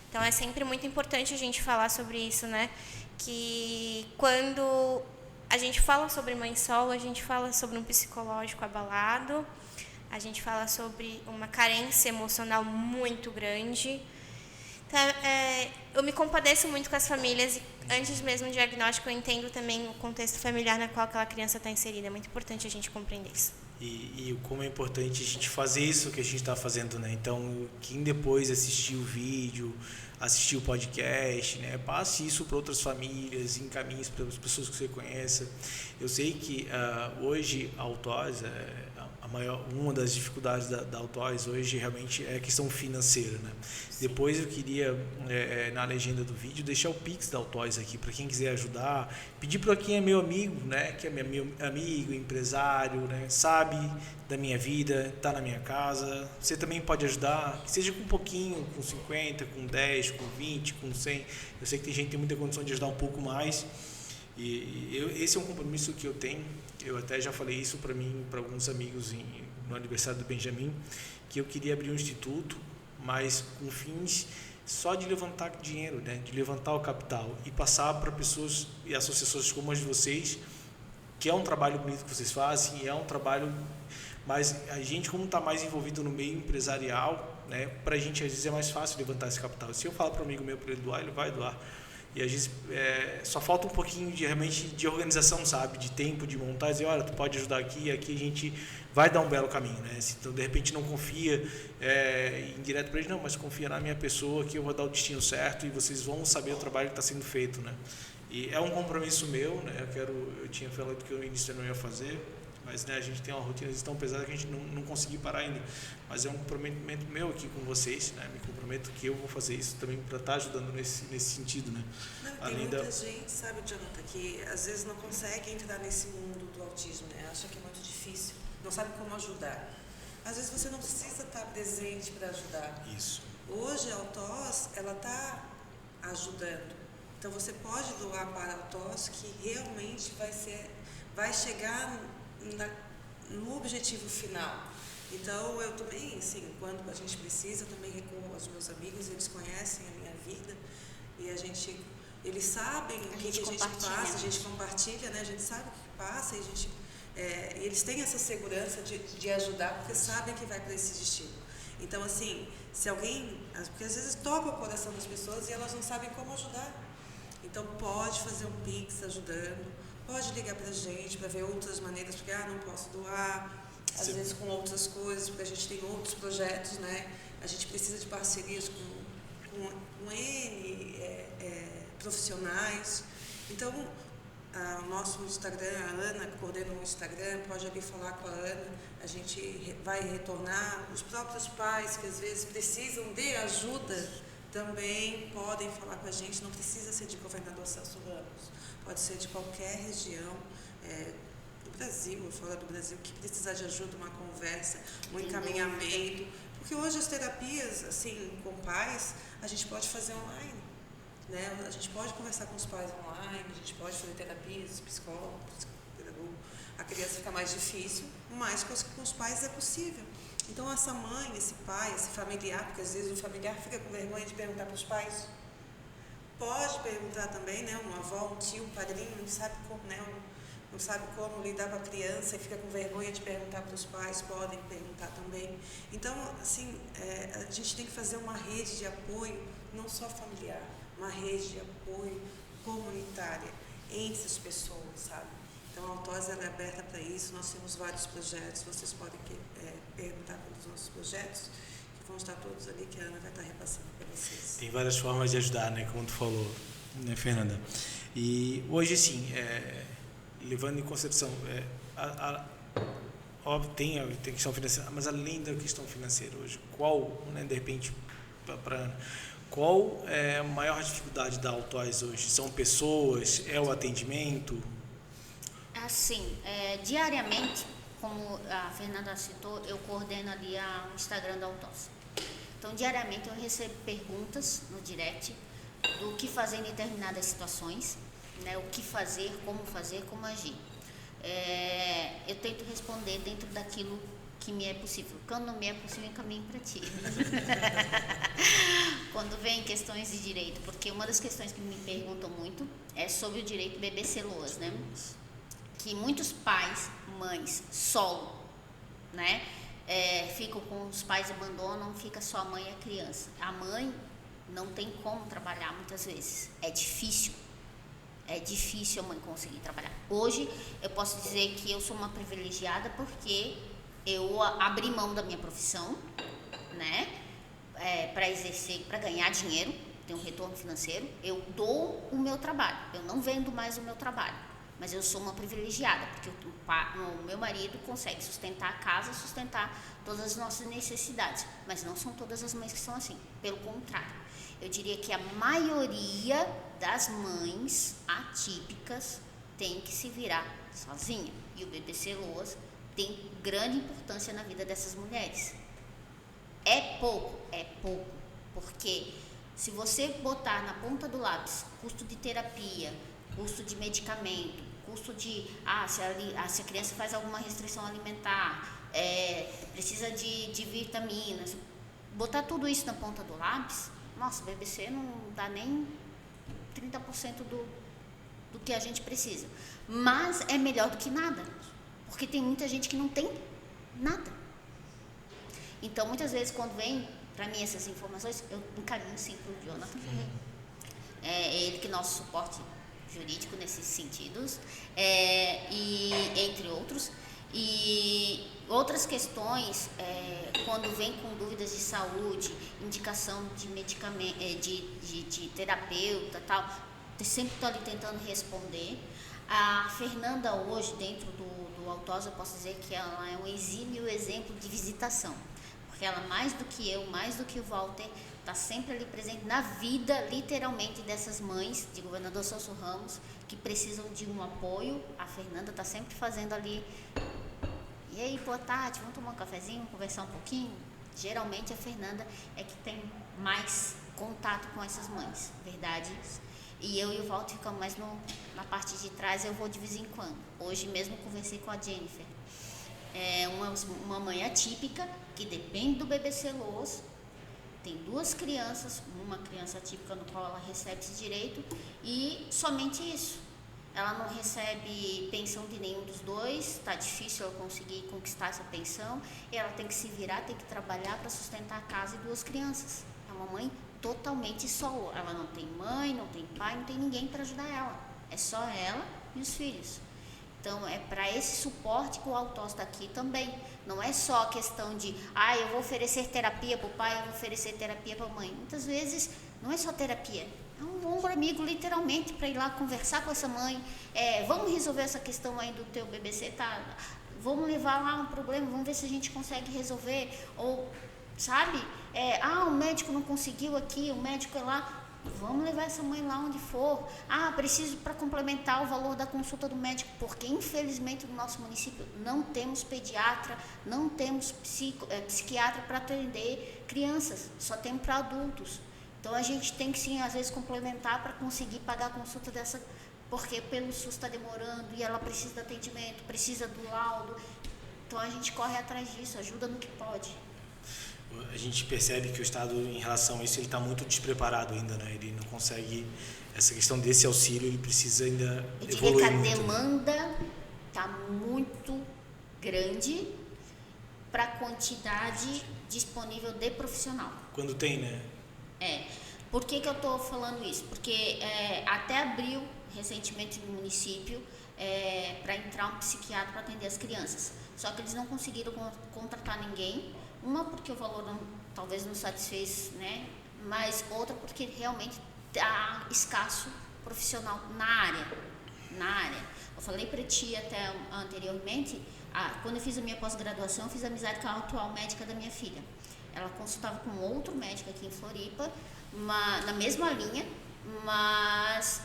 Então é sempre muito importante a gente falar sobre isso, né? Que quando a gente fala sobre mãe solo, a gente fala sobre um psicológico abalado, a gente fala sobre uma carência emocional muito grande. Então, eu me compadeço muito com as famílias e antes mesmo do diagnóstico eu entendo também o contexto familiar na qual aquela criança está inserida. É muito importante a gente compreender isso. E como é importante a gente fazer isso que a gente está fazendo, né? Então, quem depois assistir o vídeo, assistir o podcast, né? Passe isso para outras famílias, encaminhe isso para as pessoas que você conheça. Eu sei que hoje a autose, uma das dificuldades da autose hoje realmente é a questão financeira, né? Depois eu queria, na legenda do vídeo, deixar o Pix da autose aqui, para quem quiser ajudar, pedir para quem é meu amigo, né? Que é meu amigo, empresário, né? Sabe da minha vida, está na minha casa. Você também pode ajudar, que seja com um pouquinho, com 50, com 10, com 20, com 100. Eu sei que tem gente que tem muita condição de ajudar um pouco mais. Esse é um compromisso que eu tenho. Eu até já falei isso para alguns amigos no aniversário do Benjamin, que eu queria abrir um instituto, mas com fins só de levantar dinheiro, né? De levantar o capital e passar para pessoas e associações como as de vocês, que é um trabalho bonito que vocês fazem, é um trabalho, mas a gente, como está mais envolvido no meio empresarial, né? Para a gente às vezes é mais fácil levantar esse capital. Se eu falar para um amigo meu para ele doar, ele vai doar. E às vezes só falta um pouquinho realmente de organização, sabe? De tempo, de montar e dizer, olha, tu pode ajudar aqui, a gente vai dar um belo caminho, né? Então, de repente, não confia indireto para eles, não, mas confia na minha pessoa que eu vou dar o destino certo e vocês vão saber o trabalho que está sendo feito, né? E é um compromisso meu, né? Eu tinha falado que eu início não ia fazer, mas, né, a gente tem uma rotina tão pesada que a gente não conseguiu parar ainda. Mas é um comprometimento meu aqui com vocês, né? Me comprometo que eu vou fazer isso também para estar ajudando nesse sentido, né? Não, tem muita gente, sabe, Jonathan, que às vezes não consegue entrar nesse mundo do autismo, né? Acha que é muito difícil, não sabe como ajudar. Às vezes você não precisa estar presente para ajudar. Isso. Hoje a Autos, ela está ajudando. Então você pode doar para a Autos que realmente vai chegar no objetivo final. Então eu também, assim, quando a gente precisa, também recorro aos meus amigos, eles conhecem a minha vida e eles sabem o que a gente passa, a gente compartilha, né? A gente sabe o que passa e eles têm essa segurança de ajudar porque sabem que vai para esse destino. Então, assim, se alguém, porque às vezes toca o coração das pessoas e elas não sabem como ajudar. Então pode fazer um Pix ajudando, pode ligar pra gente para ver outras maneiras, porque não posso doar, às vezes com outras coisas, porque a gente tem outros projetos, né? A gente precisa de parcerias com N profissionais. Então, o nosso Instagram, a Ana coordena o Instagram, pode ali falar com a Ana, a gente vai retornar. Os próprios pais que às vezes precisam de ajuda também podem falar com a gente, não precisa ser de Governador Celso Ramos, pode ser de qualquer região do Brasil ou fora do Brasil que precisar de ajuda, uma conversa, um encaminhamento, porque hoje as terapias, assim, com pais, a gente pode fazer online, né? A gente pode conversar com os pais online, a gente pode fazer terapias, psicólogo, pedagogo, a criança fica mais difícil, mas com os pais é possível. Então, essa mãe, esse pai, esse familiar, porque às vezes o familiar fica com vergonha de perguntar para os pais, pode perguntar também, né? Uma avó, um tio, um padrinho, não sabe como, né? Não sabe como lidar com a criança e fica com vergonha de perguntar para os pais, podem perguntar também. Então, assim, a gente tem que fazer uma rede de apoio, não só familiar, uma rede de apoio comunitária entre as pessoas, sabe? Então, a Autos é aberta para isso, nós temos vários projetos, vocês podem perguntar pelos nossos projetos, que vão estar todos ali, que a Ana vai estar repassando para vocês. Tem várias formas de ajudar, né, como tu falou, né, Fernanda? E hoje, sim, levando em consideração, óbvio, tem a questão financeira, mas além da questão financeira hoje, qual, né, de repente, para Ana, qual é a maior dificuldade da Autos hoje? São pessoas? É o atendimento? Assim, diariamente, como a Fernanda citou, eu coordeno ali o Instagram da Autos. Então, diariamente eu recebo perguntas no direct do que fazer em determinadas situações, né? O que fazer, como agir. Eu tento responder dentro daquilo que me é possível. Quando não me é possível, encaminho para ti. Quando vem questões de direito, porque uma das questões que me perguntam muito é sobre o direito BBC LOAS, né? Que muitos pais, mães, solo, né? Ficam com os pais, abandonam, fica só a mãe e a criança. A mãe não tem como trabalhar muitas vezes, é difícil a mãe conseguir trabalhar. Hoje eu posso dizer que eu sou uma privilegiada porque eu abri mão da minha profissão, né? Para exercer, para ganhar dinheiro, ter um retorno financeiro. Eu dou o meu trabalho, eu não vendo mais o meu trabalho. Mas eu sou uma privilegiada, porque o meu marido consegue sustentar a casa, sustentar todas as nossas necessidades. Mas não são todas as mães que são assim. Pelo contrário, eu diria que a maioria das mães atípicas tem que se virar sozinha. E o BBC LOAS tem grande importância na vida dessas mulheres. É pouco, porque se você botar na ponta do lápis custo de terapia, custo de medicamento, custo de, se a criança faz alguma restrição alimentar, precisa de vitaminas, botar tudo isso na ponta do lápis, nossa, o BBC não dá nem 30% do que a gente precisa. Mas é melhor do que nada, porque tem muita gente que não tem nada. Então, muitas vezes, quando vem para mim essas informações, eu encaminho sim para o Jonathan. É ele que é nosso suporte jurídico nesses sentidos, e entre outros. E outras questões, quando vem com dúvidas de saúde, indicação de medicamento, de terapeuta, tal, sempre estou ali tentando responder. A Fernanda hoje, dentro do Autosa, eu posso dizer que ela é um exímio exemplo de visitação, porque ela, mais do que eu, mais do que o Walter, está sempre ali presente na vida, literalmente, dessas mães de Governador Celso Ramos, que precisam de um apoio. A Fernanda está sempre fazendo ali, e aí, boa tarde, vamos tomar um cafezinho, conversar um pouquinho? Geralmente a Fernanda é que tem mais contato com essas mães, verdade? E eu e o Walter ficamos mais na parte de trás, eu vou de vez em quando. Hoje mesmo conversei com a Jennifer. É uma mãe atípica, que depende do bebê Celoso, tem 2 crianças, uma criança atípica no qual ela recebe esse direito, e somente isso. Ela não recebe pensão de nenhum dos 2, está difícil ela conseguir conquistar essa pensão, e ela tem que se virar, tem que trabalhar para sustentar a casa e 2 crianças. É uma mãe totalmente solo, ela não tem mãe, não tem pai, não tem ninguém para ajudar ela, é só ela e os filhos. Então é para esse suporte que o Autosa está aqui também, não é só a questão de eu vou oferecer terapia para o pai, eu vou oferecer terapia para a mãe. Muitas vezes não é só terapia, é um ombro amigo literalmente para ir lá conversar com essa mãe, vamos resolver essa questão aí do teu BBC, tá? Vamos levar lá um problema, vamos ver se a gente consegue resolver, ou sabe, o médico não conseguiu aqui, o médico é lá, vamos levar essa mãe lá onde for. Preciso para complementar o valor da consulta do médico, porque infelizmente no nosso município não temos pediatra, não temos psiquiatra para atender crianças, só temos para adultos. Então a gente tem que sim, às vezes, complementar para conseguir pagar a consulta dessa, porque pelo SUS está demorando e ela precisa de atendimento, precisa do laudo. Então a gente corre atrás disso, ajuda no que pode. A gente percebe que o Estado, em relação a isso, ele está muito despreparado ainda, né? Ele não consegue, essa questão desse auxílio, ele precisa ainda evoluir muito. Eu diria que a muito, demanda está muito grande para a quantidade disponível de profissional. Quando tem, né? Por que eu estou falando isso? Porque até abriu recentemente no município para entrar um psiquiatra para atender as crianças. Só que eles não conseguiram contratar ninguém. Uma porque o valor talvez não satisfez, né? Mas outra porque realmente está escasso profissional na área. Eu falei para ti até anteriormente, quando eu fiz a minha pós-graduação, eu fiz amizade com a atual médica da minha filha. Ela consultava com outro médico aqui em Floripa, na mesma linha, mas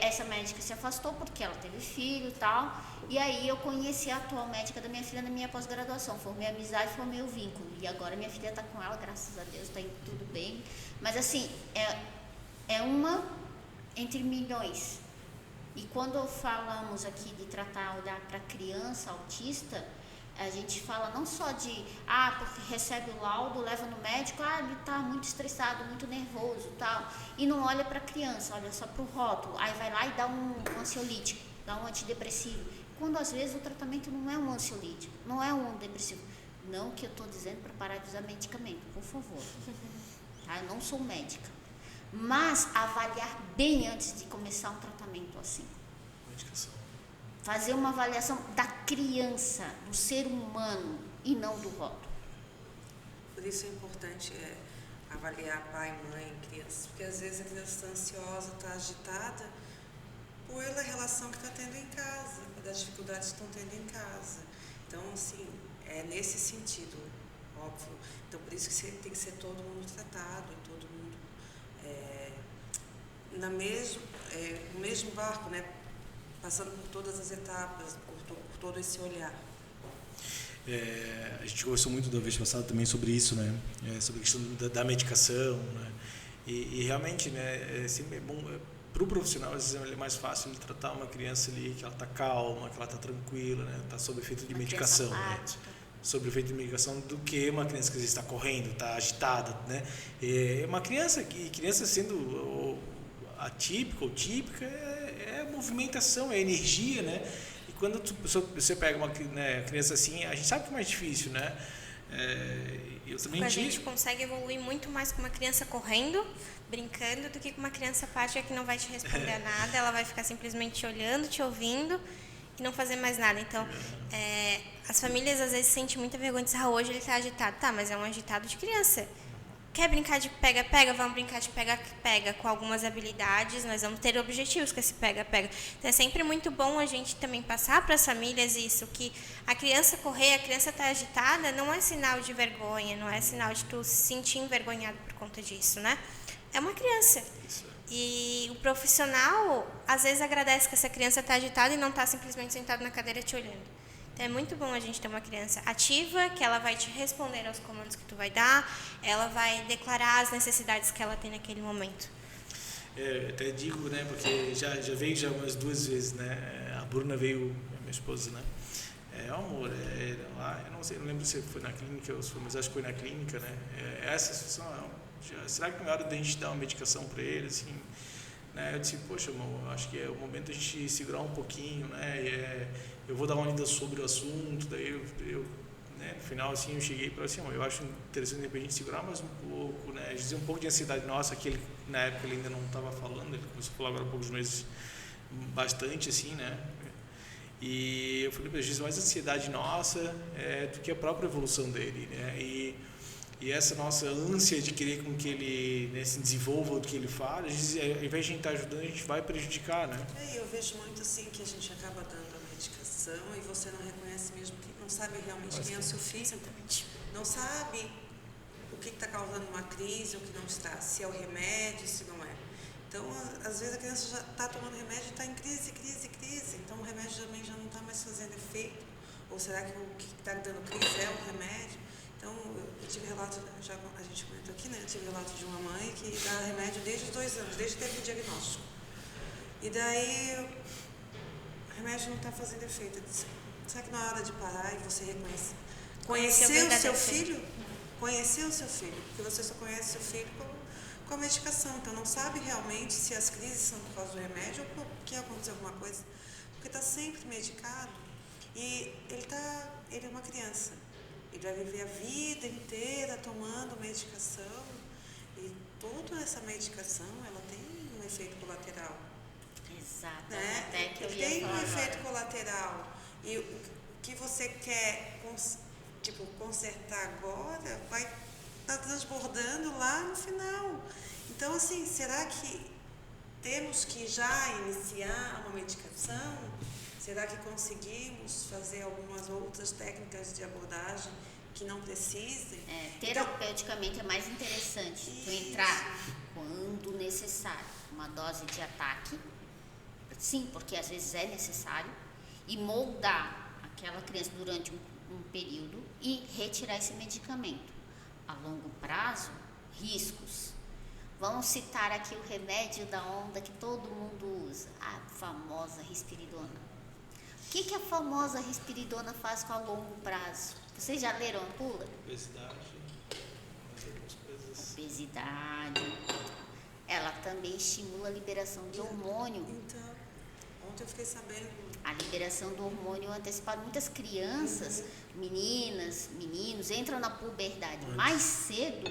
essa médica se afastou porque ela teve filho e tal, e aí eu conheci a atual médica da minha filha na minha pós-graduação, formei amizade, formei o vínculo, e agora minha filha está com ela, graças a Deus, está indo tudo bem, mas assim, é uma entre milhões. E quando falamos aqui de olhar para criança autista, a gente fala não só de, porque recebe o laudo, leva no médico, ele está muito estressado, muito nervoso e tal, e não olha para a criança, olha só para o rótulo, aí vai lá e dá um ansiolítico, dá um antidepressivo, quando às vezes o tratamento não é um ansiolítico, não é um depressivo. Não que eu estou dizendo para parar de usar medicamento, por favor, tá? Eu não sou médica, mas avaliar bem antes de começar um tratamento assim. Medicação. Fazer uma avaliação da criança, do ser humano, e não do rótulo. Por isso é importante avaliar pai, mãe, criança, porque às vezes a criança está ansiosa, está agitada, pela relação que está tendo em casa, das dificuldades que estão tendo em casa. Então, assim, é nesse sentido, óbvio. Então, por isso que tem que ser todo mundo tratado, todo mundo no mesmo barco, né? Passando por todas as etapas, por todo esse olhar. A gente conversou muito da vez passada também sobre isso, né? Sobre a questão da medicação, né? E realmente, né? Sempre é bom para o profissional, às vezes é mais fácil ele tratar uma criança ali que ela está calma, que ela está tranquila, né? Está sob efeito de medicação, né? Sob efeito de medicação, do que uma criança que às vezes está correndo, está agitada, né? Uma criança sendo atípica ou típica é movimentação, é energia, né? E quando você pega uma criança assim, a gente sabe que é mais difícil, né? A gente consegue evoluir muito mais com uma criança correndo, brincando, do que com uma criança apática que não vai te responder a nada, ela vai ficar simplesmente te olhando, te ouvindo e não fazer mais nada. Então, as famílias às vezes sentem muita vergonha de dizer, hoje ele está agitado. Tá, mas é um agitado de criança. Quer brincar de pega-pega? Vamos brincar de pega-pega com algumas habilidades. Nós vamos ter objetivos com esse pega-pega. Então, é sempre muito bom a gente também passar para as famílias isso, que a criança correr, a criança estar agitada, não é sinal de vergonha, não é sinal de tu se sentir envergonhado por conta disso, né? É uma criança. E o profissional, às vezes, agradece que essa criança está agitada e não está simplesmente sentado na cadeira te olhando. Então, é muito bom a gente ter uma criança ativa, que ela vai te responder aos comandos que tu vai dar, ela vai declarar as necessidades que ela tem naquele momento. Até digo, né, porque já veio já umas 2 vezes, né, a Bruna veio, minha esposa, né, amor, lá, eu não sei, não lembro se foi na clínica ou se foi, mas acho que foi na clínica, né, essa situação, será que não é hora de a gente dar uma medicação para ele, assim, né, eu disse, poxa, amor, acho que é o momento de a gente segurar um pouquinho, né, eu vou dar uma lida sobre o assunto, daí eu né, no final, assim, eu cheguei para assim, eu acho interessante a gente segurar mais um pouco, né, dizer um pouco de ansiedade nossa, que ele, na época ele ainda não estava falando, ele começou a falar agora há poucos meses, bastante, assim, né, e eu falei para ele, mais ansiedade nossa do que a própria evolução dele, né, e essa nossa ânsia de querer com que ele, né, se desenvolva o que ele fala, às vezes, ao invés de a gente estar ajudando, a gente vai prejudicar, né. Eu vejo muito assim que a gente acaba dando a medicação e você não reconhece mesmo, que não sabe realmente quem é o seu filho, não sabe o que está causando uma crise, o que não está, se é o remédio, se não é. Então, às vezes a criança já está tomando remédio e está em crise, então o remédio também já não está mais fazendo efeito, ou será que o que está dando crise é o remédio? Então, eu tive relato, já a gente comentou aqui, né? Eu tive relato de uma mãe que dá remédio desde os 2 anos, desde que teve o diagnóstico. E daí, o remédio não está fazendo efeito. Disse, será que não é hora de parar e você reconhecer? Conhecer o seu filho? Conhecer o seu filho, porque você só conhece o seu filho com a medicação. Então, não sabe realmente se as crises são por causa do remédio ou porque aconteceu alguma coisa. Porque está sempre medicado e ele é uma criança. Ele vai viver a vida inteira tomando medicação e toda essa medicação, ela tem um efeito colateral. Exato. Né? Até que eu ia tem falar um efeito agora. colateral. E o que você quer consertar agora vai estar transbordando lá no final. Então, assim, será que temos que já iniciar uma medicação? Será que conseguimos fazer algumas outras técnicas de abordagem que não precisem? Terapeuticamente é mais interessante tu entrar quando necessário, uma dose de ataque, sim, porque às vezes é necessário, e moldar aquela criança durante um período e retirar esse medicamento. A longo prazo, riscos. Vamos citar aqui o remédio da onda que todo mundo usa, a famosa risperidona. O que a famosa risperidona faz com a longo prazo? Vocês já leram a bula? Obesidade. Ela também estimula a liberação de hormônio. Então, ontem eu fiquei sabendo. A liberação do hormônio antecipada. Muitas crianças, meninas, meninos, entram na puberdade mais cedo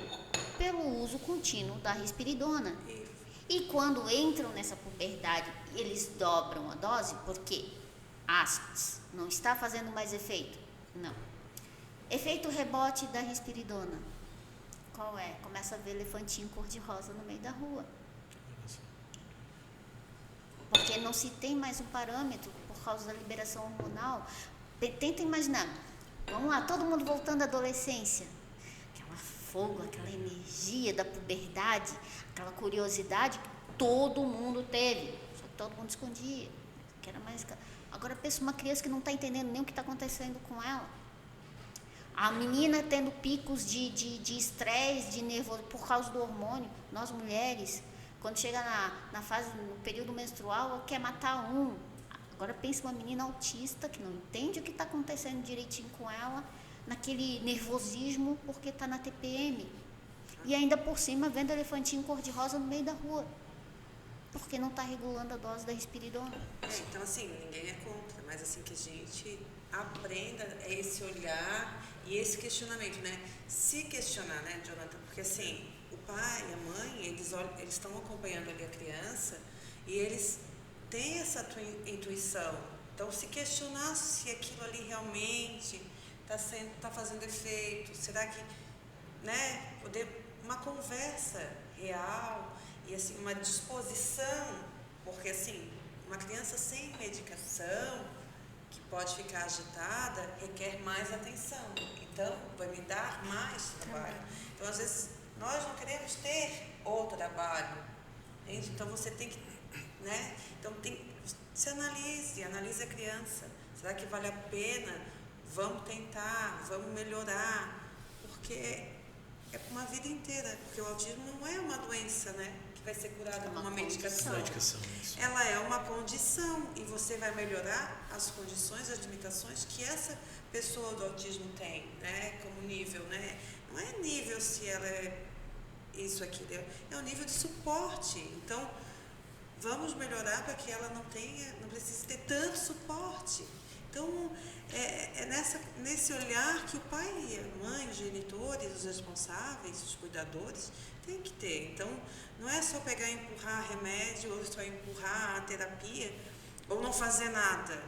pelo uso contínuo da risperidona. E quando entram nessa puberdade, eles dobram a dose, porque aspas, não está fazendo mais efeito? Não. Efeito rebote da risperidona. Qual é? Começa a ver elefantinho cor-de-rosa no meio da rua. Porque não se tem mais um parâmetro por causa da liberação hormonal. Tenta imaginar. Vamos lá, todo mundo voltando à adolescência. Aquela fogo, aquela energia da puberdade, aquela curiosidade que todo mundo teve. Só que todo mundo escondia. Que era mais... Agora pensa uma criança que não está entendendo nem o que está acontecendo com ela. A menina tendo picos de estresse, de nervoso por causa do hormônio. Nós mulheres, quando chega na fase, no período menstrual, quer matar um. Agora pensa uma menina autista que não entende o que está acontecendo direitinho com ela, naquele nervosismo porque está na TPM. E ainda por cima vendo elefantinho cor-de-rosa no meio da rua. Porque não está regulando a dose da risperidona. Então, assim, ninguém é contra, mas assim que a gente aprenda esse olhar e esse questionamento, né? Se questionar, né, Jonathan? Porque, assim, o pai e a mãe, eles estão acompanhando ali a criança e eles têm essa intuição Então, se questionar se aquilo ali realmente está fazendo efeito, será que, né, uma conversa real e assim, uma disposição, porque assim, uma criança sem medicação, que pode ficar agitada, requer mais atenção. Então, vai me dar mais trabalho. Então, às vezes, nós não queremos ter o trabalho. Entende? Então, você tem que, né? Então, se analise a criança. Será que vale a pena? Vamos tentar, vamos melhorar. Porque é uma vida inteira. Porque o autismo não é uma doença, né? Vai ser curada com uma medicação. Ela é uma condição e você vai melhorar as condições, as limitações que essa pessoa do autismo tem, né? Como nível, né? Não é nível se ela é isso aqui, é um nível de suporte. Então, vamos melhorar para que ela não precise ter tanto suporte. Então, é nesse olhar que o pai e a mãe, os genitores, os responsáveis, os cuidadores, tem que ter. Então, não é só pegar e empurrar remédio, ou só empurrar a terapia, ou não fazer nada.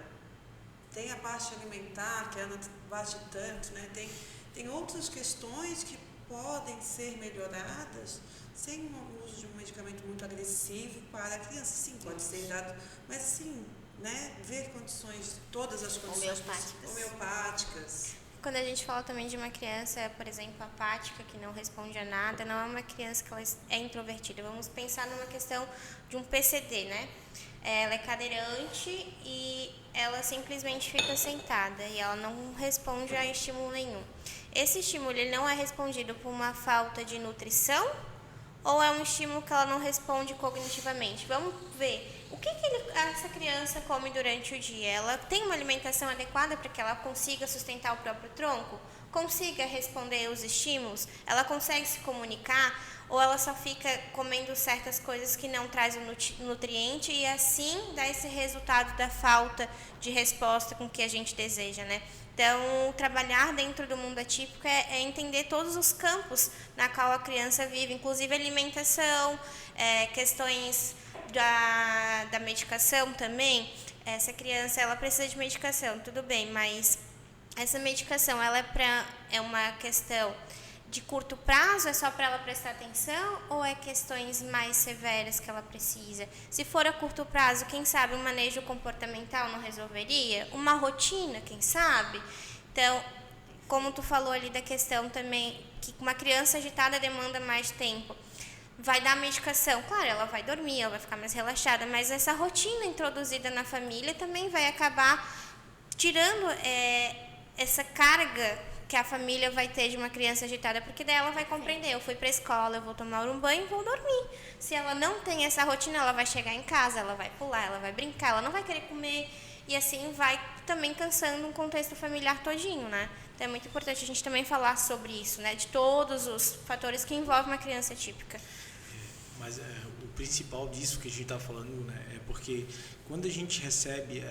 Tem a parte alimentar, que a Ana bate tanto, né? Tem outras questões que podem ser melhoradas sem o uso de um medicamento muito agressivo para a criança. Sim, pode ser dado, mas assim, né? Ver condições, todas as condições homeopáticas. Quando a gente fala também de uma criança, por exemplo, apática, que não responde a nada, não é uma criança que ela é introvertida. Vamos pensar numa questão de um PCD, né? Ela é cadeirante e ela simplesmente fica sentada e ela não responde a estímulo nenhum. Esse estímulo ele não é respondido por uma falta de nutrição ou é um estímulo que ela não responde cognitivamente? Vamos ver. O que essa criança come durante o dia? Ela tem uma alimentação adequada para que ela consiga sustentar o próprio tronco? Consiga responder os estímulos? Ela consegue se comunicar? Ou ela só fica comendo certas coisas que não trazem nutriente e assim dá esse resultado da falta de resposta com que a gente deseja, né? Então, trabalhar dentro do mundo atípico é entender todos os campos na qual a criança vive, inclusive alimentação, questões da medicação também. Essa criança ela precisa de medicação, tudo bem, mas essa medicação ela é uma questão de curto prazo, é só para ela prestar atenção ou é questões mais severas que ela precisa? Se for a curto prazo, quem sabe um manejo comportamental não resolveria? Uma rotina, quem sabe? Então, como tu falou ali da questão também, que uma criança agitada demanda mais tempo. Vai dar medicação, claro, ela vai dormir, ela vai ficar mais relaxada, mas essa rotina introduzida na família também vai acabar tirando essa carga que a família vai ter de uma criança agitada, porque daí ela vai compreender, eu fui para a escola, eu vou tomar um banho e vou dormir. Se ela não tem essa rotina, ela vai chegar em casa, ela vai pular, ela vai brincar, ela não vai querer comer, e assim vai também cansando um contexto familiar todinho, né? Então é muito importante a gente também falar sobre isso, né? De todos os fatores que envolvem uma criança típica. Mas o principal disso que a gente está falando, né, é porque quando a gente recebe,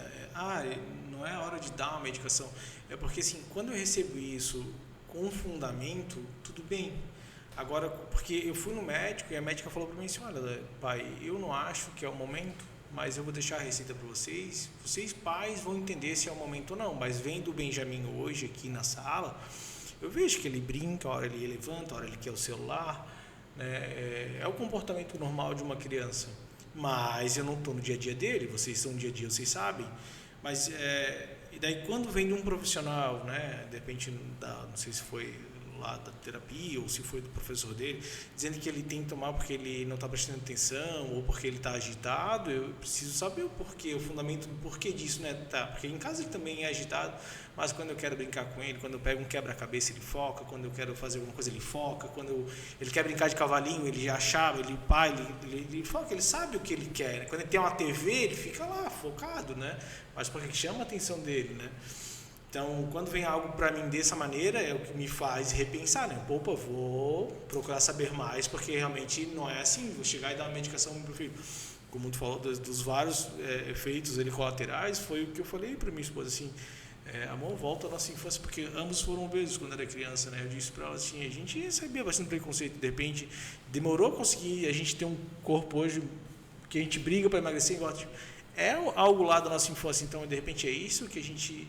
não é hora de dar uma medicação, é porque assim, quando eu recebo isso com fundamento, tudo bem. Agora, porque eu fui no médico e a médica falou para mim assim, olha, pai, eu não acho que é o momento, mas eu vou deixar a receita para vocês pais vão entender se é o momento ou não, mas vendo o Benjamin hoje aqui na sala, eu vejo que ele brinca, a hora ele levanta, a hora ele quer o celular, né? É o comportamento normal de uma criança, mas eu não estou no dia a dia dele, vocês estão no dia a dia, vocês sabem, mas e daí quando vem de um profissional, né, de repente não sei se foi lá da terapia ou se foi do professor dele, dizendo que ele tem que tomar porque ele não está prestando atenção ou porque ele está agitado, eu preciso saber o porquê, o fundamento do porquê disso, né? Porque em casa ele também é agitado, mas quando eu quero brincar com ele, quando eu pego um quebra-cabeça ele foca, quando eu quero fazer alguma coisa ele foca, quando ele quer brincar de cavalinho ele já achava, ele foca, ele sabe o que ele quer, né? Quando ele tem uma TV ele fica lá focado, né? Mas porque chama a atenção dele, né? Então, quando vem algo para mim dessa maneira, é o que me faz repensar, né? Opa, vou procurar saber mais, porque realmente não é assim, vou chegar e dar uma medicação para o filho. Como tu falou dos vários efeitos colaterais, foi o que eu falei para minha esposa, assim, amor, volta à nossa infância, porque ambos foram obesos quando era criança, né? Eu disse para ela assim, a gente recebia bastante preconceito, de repente, demorou a conseguir a gente ter um corpo hoje que a gente briga para emagrecer, igual, tipo, é algo lá da nossa infância, então de repente é isso que a gente,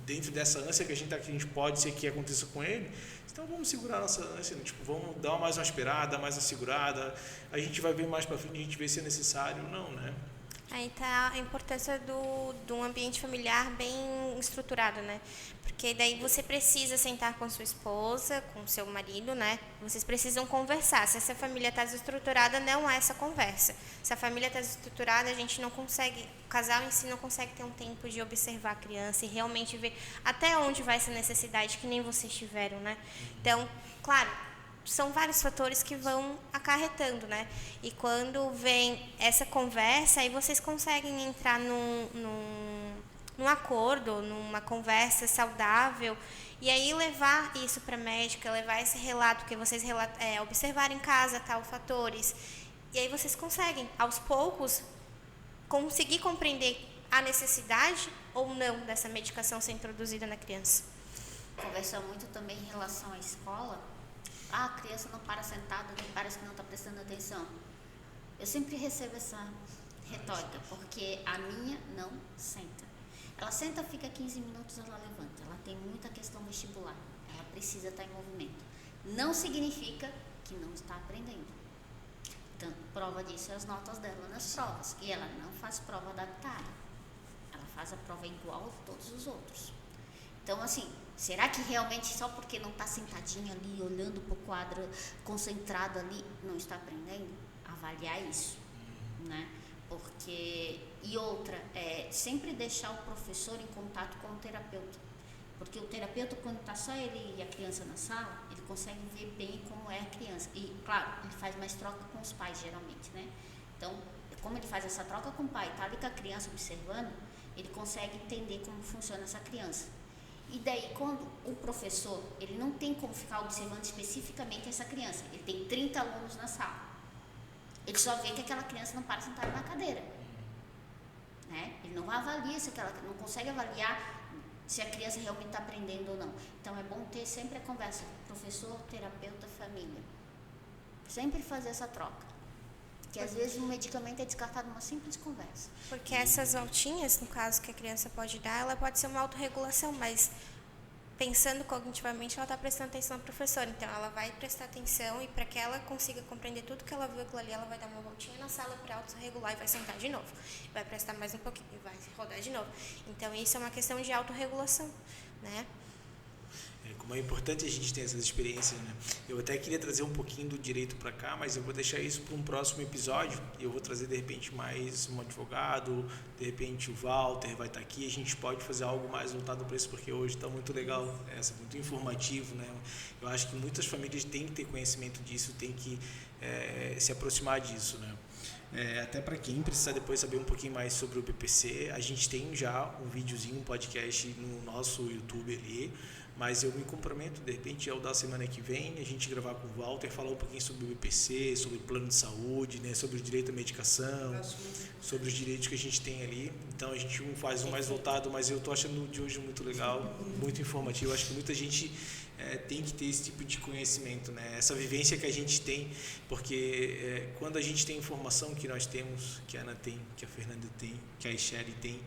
dentro dessa ânsia que a gente pode ser que aconteça com ele, então vamos segurar a nossa ânsia, né? Tipo, vamos dar mais uma esperada, mais uma segurada, a gente vai ver mais para frente, a gente vê se é necessário ou não, né? Aí tá a importância de um ambiente familiar bem estruturado, né? Porque daí você precisa sentar com sua esposa, com seu marido, né? Vocês precisam conversar. Se essa família está desestruturada, não há essa conversa. Se a família está desestruturada, a gente não consegue, o casal em si não consegue ter um tempo de observar a criança e realmente ver até onde vai essa necessidade, que nem vocês tiveram, né? Então, claro, são vários fatores que vão acarretando, né? E quando vem essa conversa, aí vocês conseguem entrar num acordo, numa conversa saudável, e aí levar isso para a médica, levar esse relato que vocês observarem em casa, tal, fatores. E aí vocês conseguem, aos poucos, conseguir compreender a necessidade ou não dessa medicação ser introduzida na criança. Conversa muito também em relação à escola. A criança não para sentada, nem parece que não está prestando atenção. Eu sempre recebo essa retórica, porque a minha não senta. Ela senta, fica 15 minutos, ela levanta. Ela tem muita questão vestibular. Ela precisa estar em movimento. Não significa que não está aprendendo. Então, prova disso é as notas dela nas provas. E ela não faz prova adaptada. Ela faz a prova igual a todos os outros. Então, assim, será que realmente só porque não está sentadinha ali, olhando para o quadro, concentrado ali, não está aprendendo? Avaliar isso, né? Porque, e outra, sempre deixar o professor em contato com o terapeuta. Porque o terapeuta, quando está só ele e a criança na sala, ele consegue ver bem como é a criança. E, claro, ele faz mais troca com os pais, geralmente, né? Então, como ele faz essa troca com o pai, está ali com a criança observando, ele consegue entender como funciona essa criança. E daí, quando o professor, ele não tem como ficar observando especificamente essa criança, ele tem 30 alunos na sala, ele só vê que aquela criança não para sentada na cadeira, né? Ele não avalia se aquela, não consegue avaliar se a criança realmente está aprendendo ou não. Então é bom ter sempre a conversa, professor, terapeuta, família, sempre fazer essa troca. Que às vezes um medicamento é descartado numa simples conversa. Porque essas voltinhas, no caso que a criança pode dar, ela pode ser uma autorregulação, mas pensando cognitivamente, ela está prestando atenção no professor. Então, ela vai prestar atenção e para que ela consiga compreender tudo que ela viu aquilo ali, ela vai dar uma voltinha na sala para autorregular e vai sentar de novo. Vai prestar mais um pouquinho e vai rodar de novo. Então, isso é uma questão de autorregulação, né? Como é importante a gente ter essas experiências, né? Eu até queria trazer um pouquinho do direito para cá, mas eu vou deixar isso para um próximo episódio. Eu vou trazer, de repente, mais um advogado, de repente o Walter vai estar aqui. A gente pode fazer algo mais voltado para isso, porque hoje está muito legal, muito informativo, né? Eu acho que muitas famílias têm que ter conhecimento disso, têm que se aproximar disso, né? Até para quem precisar depois saber um pouquinho mais sobre o BPC, a gente tem já um videozinho, um podcast no nosso YouTube ali, mas eu me comprometo, de repente, ao da semana que vem, a gente gravar com o Walter, falar um pouquinho sobre o BPC, sobre o plano de saúde, né, sobre o direito à medicação, sobre os direitos que a gente tem ali. Então, a gente faz um mais voltado, mas eu estou achando o de hoje muito legal, muito informativo. Acho que muita gente tem que ter esse tipo de conhecimento, né? Essa vivência que a gente tem, porque quando a gente tem informação que nós temos, que a Ana tem, que a Fernanda tem, que a Shelly tem,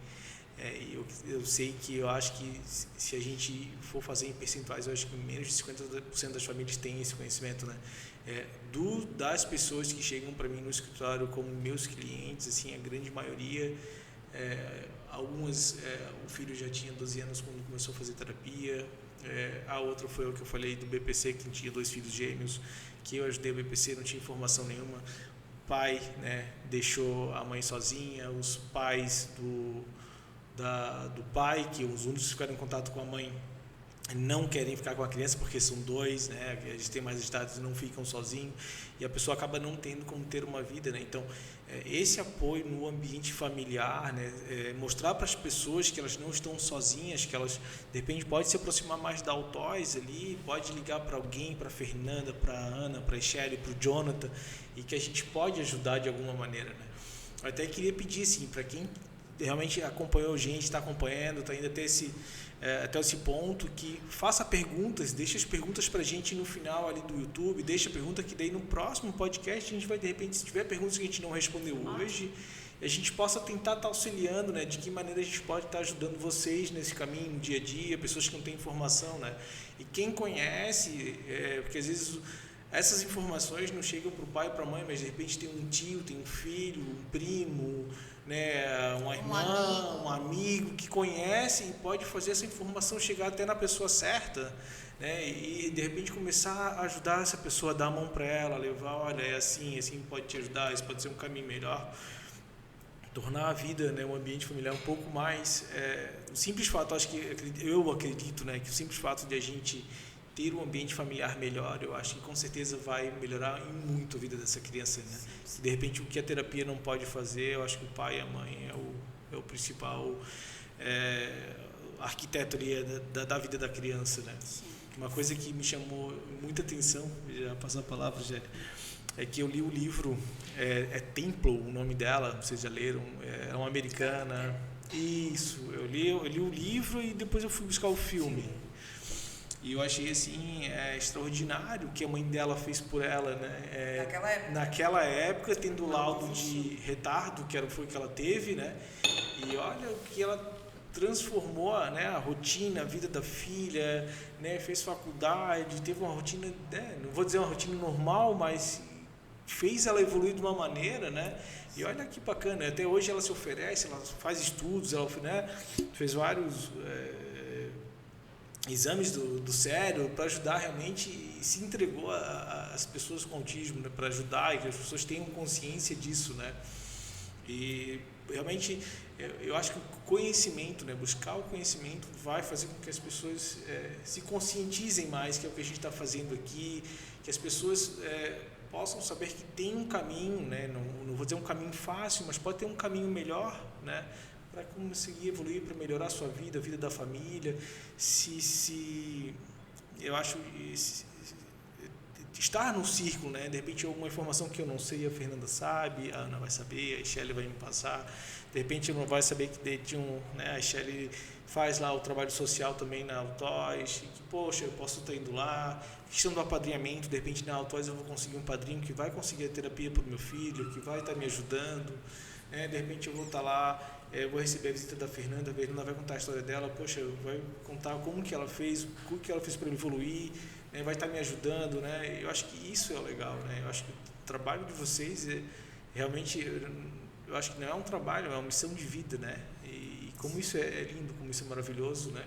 eu sei que eu acho que se a gente for fazer em percentuais, eu acho que menos de 50% das famílias têm esse conhecimento, né? Das pessoas que chegam para mim no escritório como meus clientes, assim, a grande maioria, algumas, o filho já tinha 12 anos quando começou a fazer terapia, a outra foi o que eu falei do BPC, que tinha 2 filhos gêmeos, que eu ajudei o BPC, não tinha informação nenhuma. O pai, né, deixou a mãe sozinha, os pais do pai, que os únicos que ficaram em contato com a mãe não querem ficar com a criança porque são 2, né? Eles têm mais idade e não ficam sozinhos, e a pessoa acaba não tendo como ter uma vida, né? Então, esse apoio no ambiente familiar, né? Mostrar para as pessoas que elas não estão sozinhas, que elas, de repente, podem se aproximar mais da Altoz ali, pode ligar para alguém, para a Fernanda, para a Ana, para a Shelly, para o Jonathan, e que a gente pode ajudar de alguma maneira, né? Eu até queria pedir, assim, para quem realmente acompanhou a gente, está acompanhando, ainda tem até esse ponto, que faça perguntas, deixa as perguntas para a gente no final ali do YouTube, deixa a pergunta que daí no próximo podcast a gente vai, de repente, se tiver perguntas que a gente não respondeu hoje, a gente possa tentar estar auxiliando, né? De que maneira a gente pode estar ajudando vocês nesse caminho, no dia a dia, pessoas que não têm informação, né? E quem conhece, porque às vezes essas informações não chegam para o pai e para a mãe, mas de repente tem um tio, tem um filho, um primo, né, uma irmã, um amigo que conhece e pode fazer essa informação chegar até na pessoa certa, né, e de repente começar a ajudar essa pessoa, a dar a mão para ela, levar, olha, é assim pode te ajudar, isso pode ser um caminho melhor, tornar a vida, né, um ambiente familiar um pouco mais, o simples fato, eu acredito, né, que o simples fato de a gente ter um ambiente familiar melhor, eu acho que com certeza vai melhorar muito a vida dessa criança, né? De repente o que a terapia não pode fazer, eu acho que o pai e a mãe é o principal arquiteto ali da vida da criança, né? Sim. Uma coisa que me chamou muita atenção, já passou a palavra, Gélia, é que eu li o livro, Temple, o nome dela, vocês já leram, é uma americana. Isso, eu li o livro e depois eu fui buscar o filme. E eu achei assim extraordinário o que a mãe dela fez por ela, né? Naquela época, tendo o laudo de retardo, foi o que ela teve, né? E olha o que ela transformou, né? A rotina, a vida da filha, né? Fez faculdade, teve uma rotina, né? Não vou dizer uma rotina normal, mas fez ela evoluir de uma maneira, né? E olha que bacana, até hoje ela se oferece, ela faz estudos, ela, né? Fez vários exames do cérebro para ajudar realmente, e se entregou às pessoas com autismo, né, para ajudar e que as pessoas tenham consciência disso, né? E realmente eu acho que o conhecimento, né, buscar o conhecimento vai fazer com que as pessoas se conscientizem mais, que é o que a gente está fazendo aqui, que as pessoas possam saber que tem um caminho, né, não vou dizer um caminho fácil, mas pode ter um caminho melhor, né, para conseguir evoluir, para melhorar a sua vida, a vida da família. Eu acho estar no círculo, né? De repente alguma informação que eu não sei, a Fernanda sabe, a Ana vai saber, a Shelly vai me passar. De repente eu não vai saber que né? A Shelly faz lá o trabalho social também na Altoz, que poxa, eu posso estar indo lá. A questão do apadrinhamento, de repente na Altoz eu vou conseguir um padrinho que vai conseguir a terapia para o meu filho, que vai estar me ajudando. De repente eu vou estar lá, eu vou receber a visita da Fernanda, a Fernanda vai contar a história dela, poxa, vai contar como que ela fez, o que ela fez para evoluir, né, vai estar me ajudando, né? Eu acho que isso é legal, né? Eu acho que o trabalho de vocês realmente, eu acho que não é um trabalho, é uma missão de vida, né? E como isso é lindo, como isso é maravilhoso, né?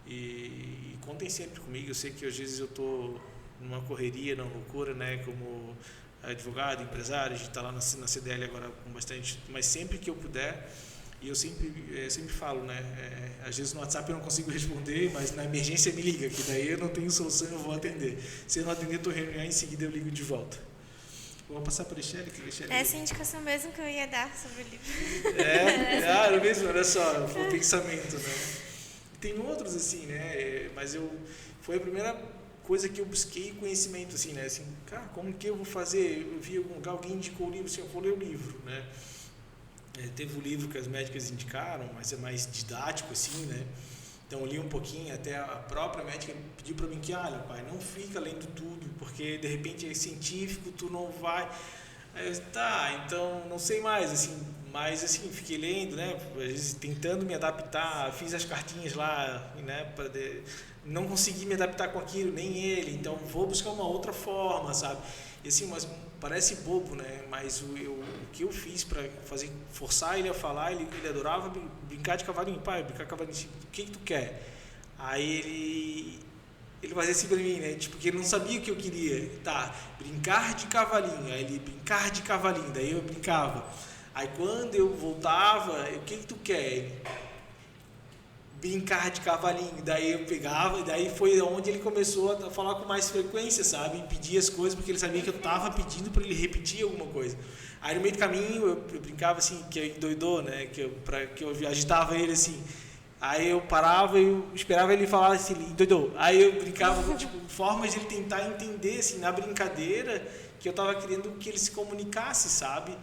E contem sempre comigo, eu sei que às vezes eu estou numa correria, numa loucura, né? Como advogado, empresário, a gente está lá na CDL agora com bastante, mas sempre que eu puder, e eu sempre falo, né, às vezes no WhatsApp eu não consigo responder, mas na emergência me liga, que daí eu não tenho solução, eu vou atender. Se eu não atender, estou reunião, em seguida eu ligo de volta. Vou passar para a Shelly, que a Shelly... Essa indicação mesmo que eu ia dar sobre o livro. Era mesmo, olha só, foi o pensamento, né. Tem outros assim, né, mas foi a primeira coisa que eu busquei conhecimento, assim, né, assim, cara, como que eu vou fazer? Eu vi algum lugar, alguém indicou o livro, assim, eu vou ler o livro, né. Teve o livro que as médicas indicaram, mas é mais didático, assim, né? Então eu li um pouquinho, até a própria médica pediu para mim que, olha, pai, não fica lendo tudo, porque de repente é científico, tu não vai... Aí eu, tá, então não sei mais, assim, mas assim, fiquei lendo, né? Às vezes tentando me adaptar, fiz as cartinhas lá, né? Não consegui me adaptar com aquilo, nem ele, então vou buscar uma outra forma, sabe? E assim, mas parece bobo, né? Mas o que eu fiz para forçar ele a falar, ele adorava brincar de cavalinho. Pai, brincar de cavalinho, o que tu quer? Aí ele fazia assim para mim, né? Tipo, porque ele não sabia o que eu queria. Tá, brincar de cavalinho. Aí ele, brincar de cavalinho. Daí eu brincava. Aí quando eu voltava, o que tu quer? Ele, brincar de cavalinho. Daí eu pegava, e daí foi onde ele começou a falar com mais frequência, sabe? E pedir as coisas, porque ele sabia que eu estava pedindo para ele repetir alguma coisa. Aí no meio do caminho eu brincava assim, que eu endoidou, né? Que eu agitava ele assim. Aí eu parava e eu esperava ele falar assim, endoidou. Aí eu brincava, tipo, formas de ele tentar entender, assim, na brincadeira, que eu estava querendo que ele se comunicasse, sabe?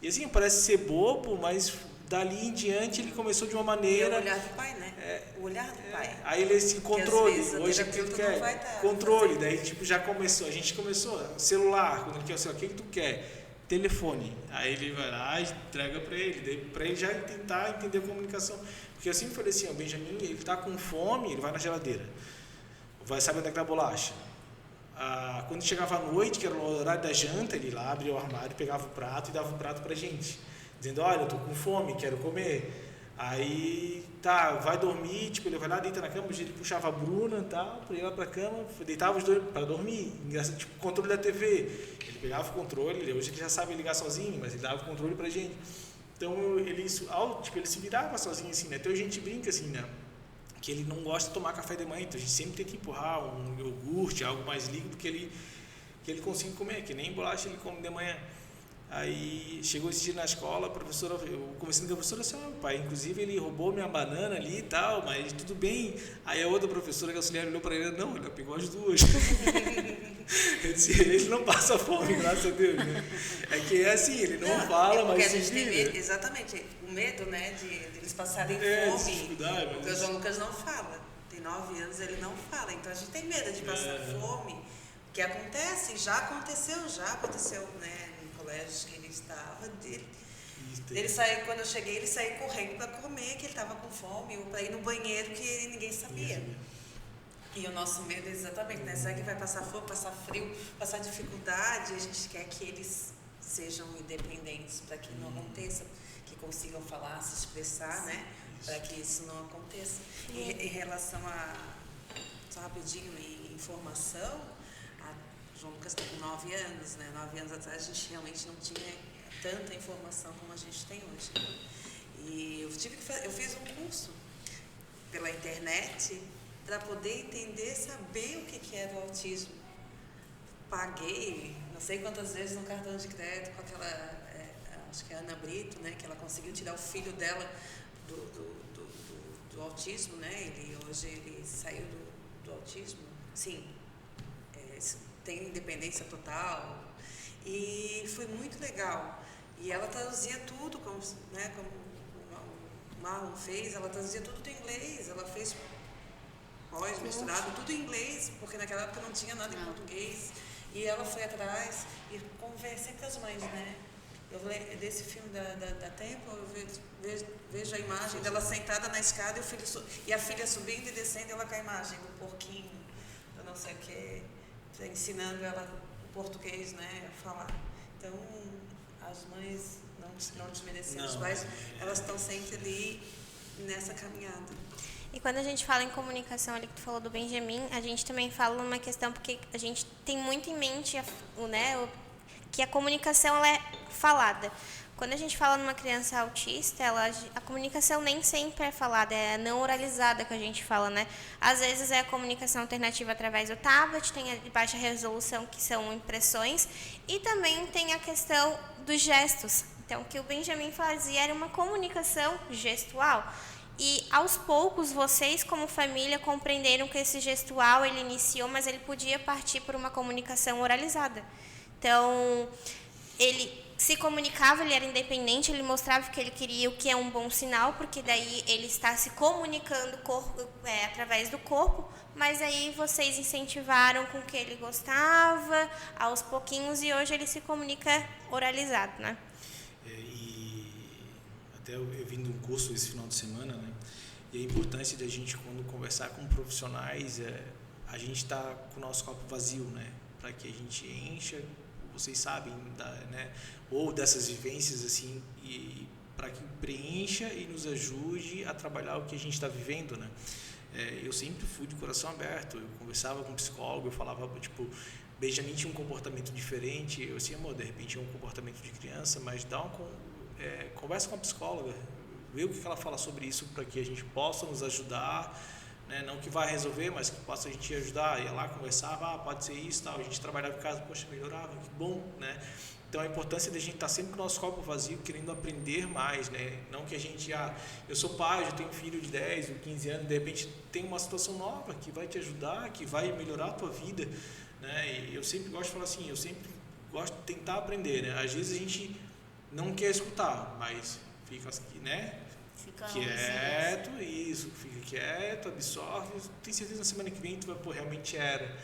E assim, parece ser bobo, mas dali em diante ele começou de uma E maneira... o olhar do pai, né? O olhar do pai. Aí ele esse controle, vezes a hoje aquilo que terapeuta não vai é dar, controle, daí tipo já começou, a gente começou, celular, quando ele quer o celular, o que tu quer? Telefone. Aí ele vai lá e entrega para ele, daí para ele já tentar entender a comunicação. Porque eu sempre falei assim, o Benjamin, ele tá com fome, ele vai na geladeira, vai saber onde é que tá a bolacha. Quando chegava à noite, que era o horário da janta, ele lá abria o armário, pegava o prato e dava o prato pra gente, dizendo, olha, eu tô com fome, quero comer. Aí, tá, vai dormir, tipo, ele vai lá, deita na cama, ele puxava a Bruna, tal, pra ir lá pra cama, deitava os dois pra dormir. Engraçado, tipo, controle da TV. Ele pegava o controle, hoje ele já sabe ligar sozinho, mas ele dava o controle pra gente. Então, ele se virava sozinho, assim, né? Então, a gente brinca, assim, né? Que ele não gosta de tomar café de manhã, então a gente sempre tenta empurrar um iogurte, algo mais líquido que ele consiga comer, que nem bolacha ele come de manhã. Aí chegou esse dia na escola, a professora, eu conversando com a professora assim, pai, inclusive ele roubou minha banana ali e tal, mas tudo bem. Aí a outra professora que auxiliar olhou para ele, não, ele pegou as duas. Eu disse, ele não passa fome, graças a Deus, né? É que é assim, ele não fala, mas a gente se tem vira. medo, exatamente, o medo, né, de eles passarem de fome, dificuldade, mas... porque o João Lucas não fala, tem 9 anos, ele não fala, então a gente tem medo de passar fome, que acontece, já aconteceu, né, colégios que ele estava, dele sair, quando eu cheguei, ele saiu correndo para comer, que ele estava com fome, ou para ir no banheiro, que ninguém sabia. E o nosso medo é exatamente, né? Será que vai passar fome, passar frio, passar dificuldade? A gente quer que eles sejam independentes, para que não aconteça, que consigam falar, se expressar, né? Para que isso não aconteça. Em relação a, só rapidinho, em informação, João Lucas está com 9 anos, né? 9 anos atrás a gente realmente não tinha tanta informação como a gente tem hoje. E eu fiz um curso pela internet para poder entender, saber o que era o autismo. Paguei não sei quantas vezes no cartão de crédito com aquela, acho que é a Ana Brito, né? Que ela conseguiu tirar o filho dela do autismo, né? Hoje ele saiu do autismo, sim. Tem independência total e foi muito legal. E ela traduzia tudo, como o Marlon fez, ela traduzia tudo do inglês, ela fez misturado, tudo em inglês, porque naquela época não tinha nada em português. E ela foi atrás e conversa sempre com as mães, né? Eu desse filme da Temple, eu vejo a imagem dela sentada na escada e a filha subindo e descendo, ela com a imagem do porquinho, do não sei o que, ensinando ela o português, né, a falar. Então, as mães não desmerecendo os pais, elas estão sempre ali nessa caminhada. E quando a gente fala em comunicação, ali que tu falou do Benjamin, a gente também fala numa questão, porque a gente tem muito em mente, né, que a comunicação ela é falada. Quando a gente fala numa criança autista, a comunicação nem sempre é falada, é não oralizada que a gente fala, né? Às vezes é a comunicação alternativa através do tablet, tem a de baixa resolução, que são impressões, e também tem a questão dos gestos. Então, o que o Benjamin fazia era uma comunicação gestual. E, aos poucos, vocês, como família, compreenderam que esse gestual, ele iniciou, mas ele podia partir por uma comunicação oralizada. Então, ele se comunicava, ele era independente, ele mostrava o que ele queria, o que é um bom sinal, porque daí ele está se comunicando através do corpo, mas aí vocês incentivaram com o que ele gostava, aos pouquinhos, e hoje ele se comunica oralizado, né? E até eu vim de um curso esse final de semana, né? E a importância de a gente, quando conversar com profissionais, a gente está com o nosso copo vazio, né? Para que a gente encha, vocês sabem, né? Ou dessas vivências, assim, e para que preencha e nos ajude a trabalhar o que a gente está vivendo, né? Eu sempre fui de coração aberto, eu conversava com um psicólogo, eu falava, tipo, Benjamin tinha um comportamento diferente, eu assim, amor, de repente é um comportamento de criança, mas conversa com a psicóloga, vê o que ela fala sobre isso para que a gente possa nos ajudar, né? Não que vai resolver, mas que possa a gente ajudar. Ia lá, conversava, pode ser isso, tal. A gente trabalhava em casa, poxa, melhorava, que bom, né? Então a importância de a gente estar sempre com o nosso copo vazio, querendo aprender mais, né? Não que a gente, eu sou pai, eu tenho um filho de 10 ou 15 anos, de repente tem uma situação nova que vai te ajudar, que vai melhorar a tua vida, né? E eu sempre gosto de falar assim, eu sempre gosto de tentar aprender, né? Às vezes a gente não quer escutar, mas fica, né? Fica Quieto, isso, fica quieto, absorve, tem certeza na semana que vem tu vai, pô, realmente era.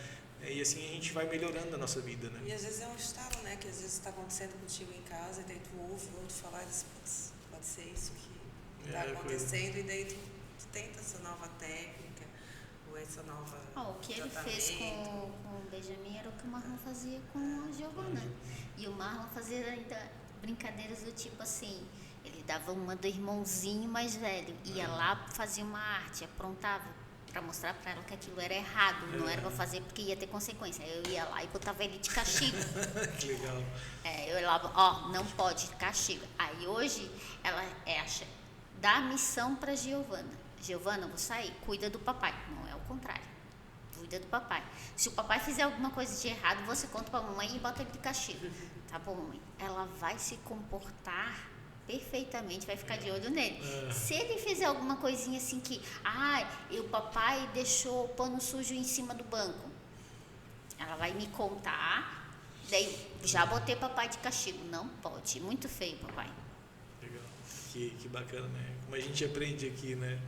E assim a gente vai melhorando a nossa vida, né? E às vezes é um estado, né, que às vezes está acontecendo contigo em casa, e daí tu ouve o outro falar e diz, putz, pode ser isso que está acontecendo, e daí tu tenta essa nova técnica, ou essa nova o que ele fez com o Benjamin era o que o Marlon fazia com a Giovana. E o Marlon fazia ainda brincadeiras do tipo assim, ele dava uma do irmãozinho mais velho, ia lá, fazia uma arte, aprontava para mostrar para ela que aquilo era errado, não era para fazer porque ia ter consequência. Eu ia lá e botava ele de castigo. Que legal. Eu ia lá, não pode, castigo. Aí hoje ela dá a missão para Giovana. Giovana, vou sair, cuida do papai. Não é o contrário. Cuida do papai. Se o papai fizer alguma coisa de errado, você conta para a mamãe e bota ele de castigo. Tá bom, mãe? Ela vai se comportar perfeitamente, vai ficar de olho nele. Se ele fizer alguma coisinha assim que, o papai deixou o pano sujo em cima do banco, ela vai me contar, daí já botei papai de castigo. Não pode, muito feio, papai. Legal, que bacana, né? Como a gente aprende aqui, né?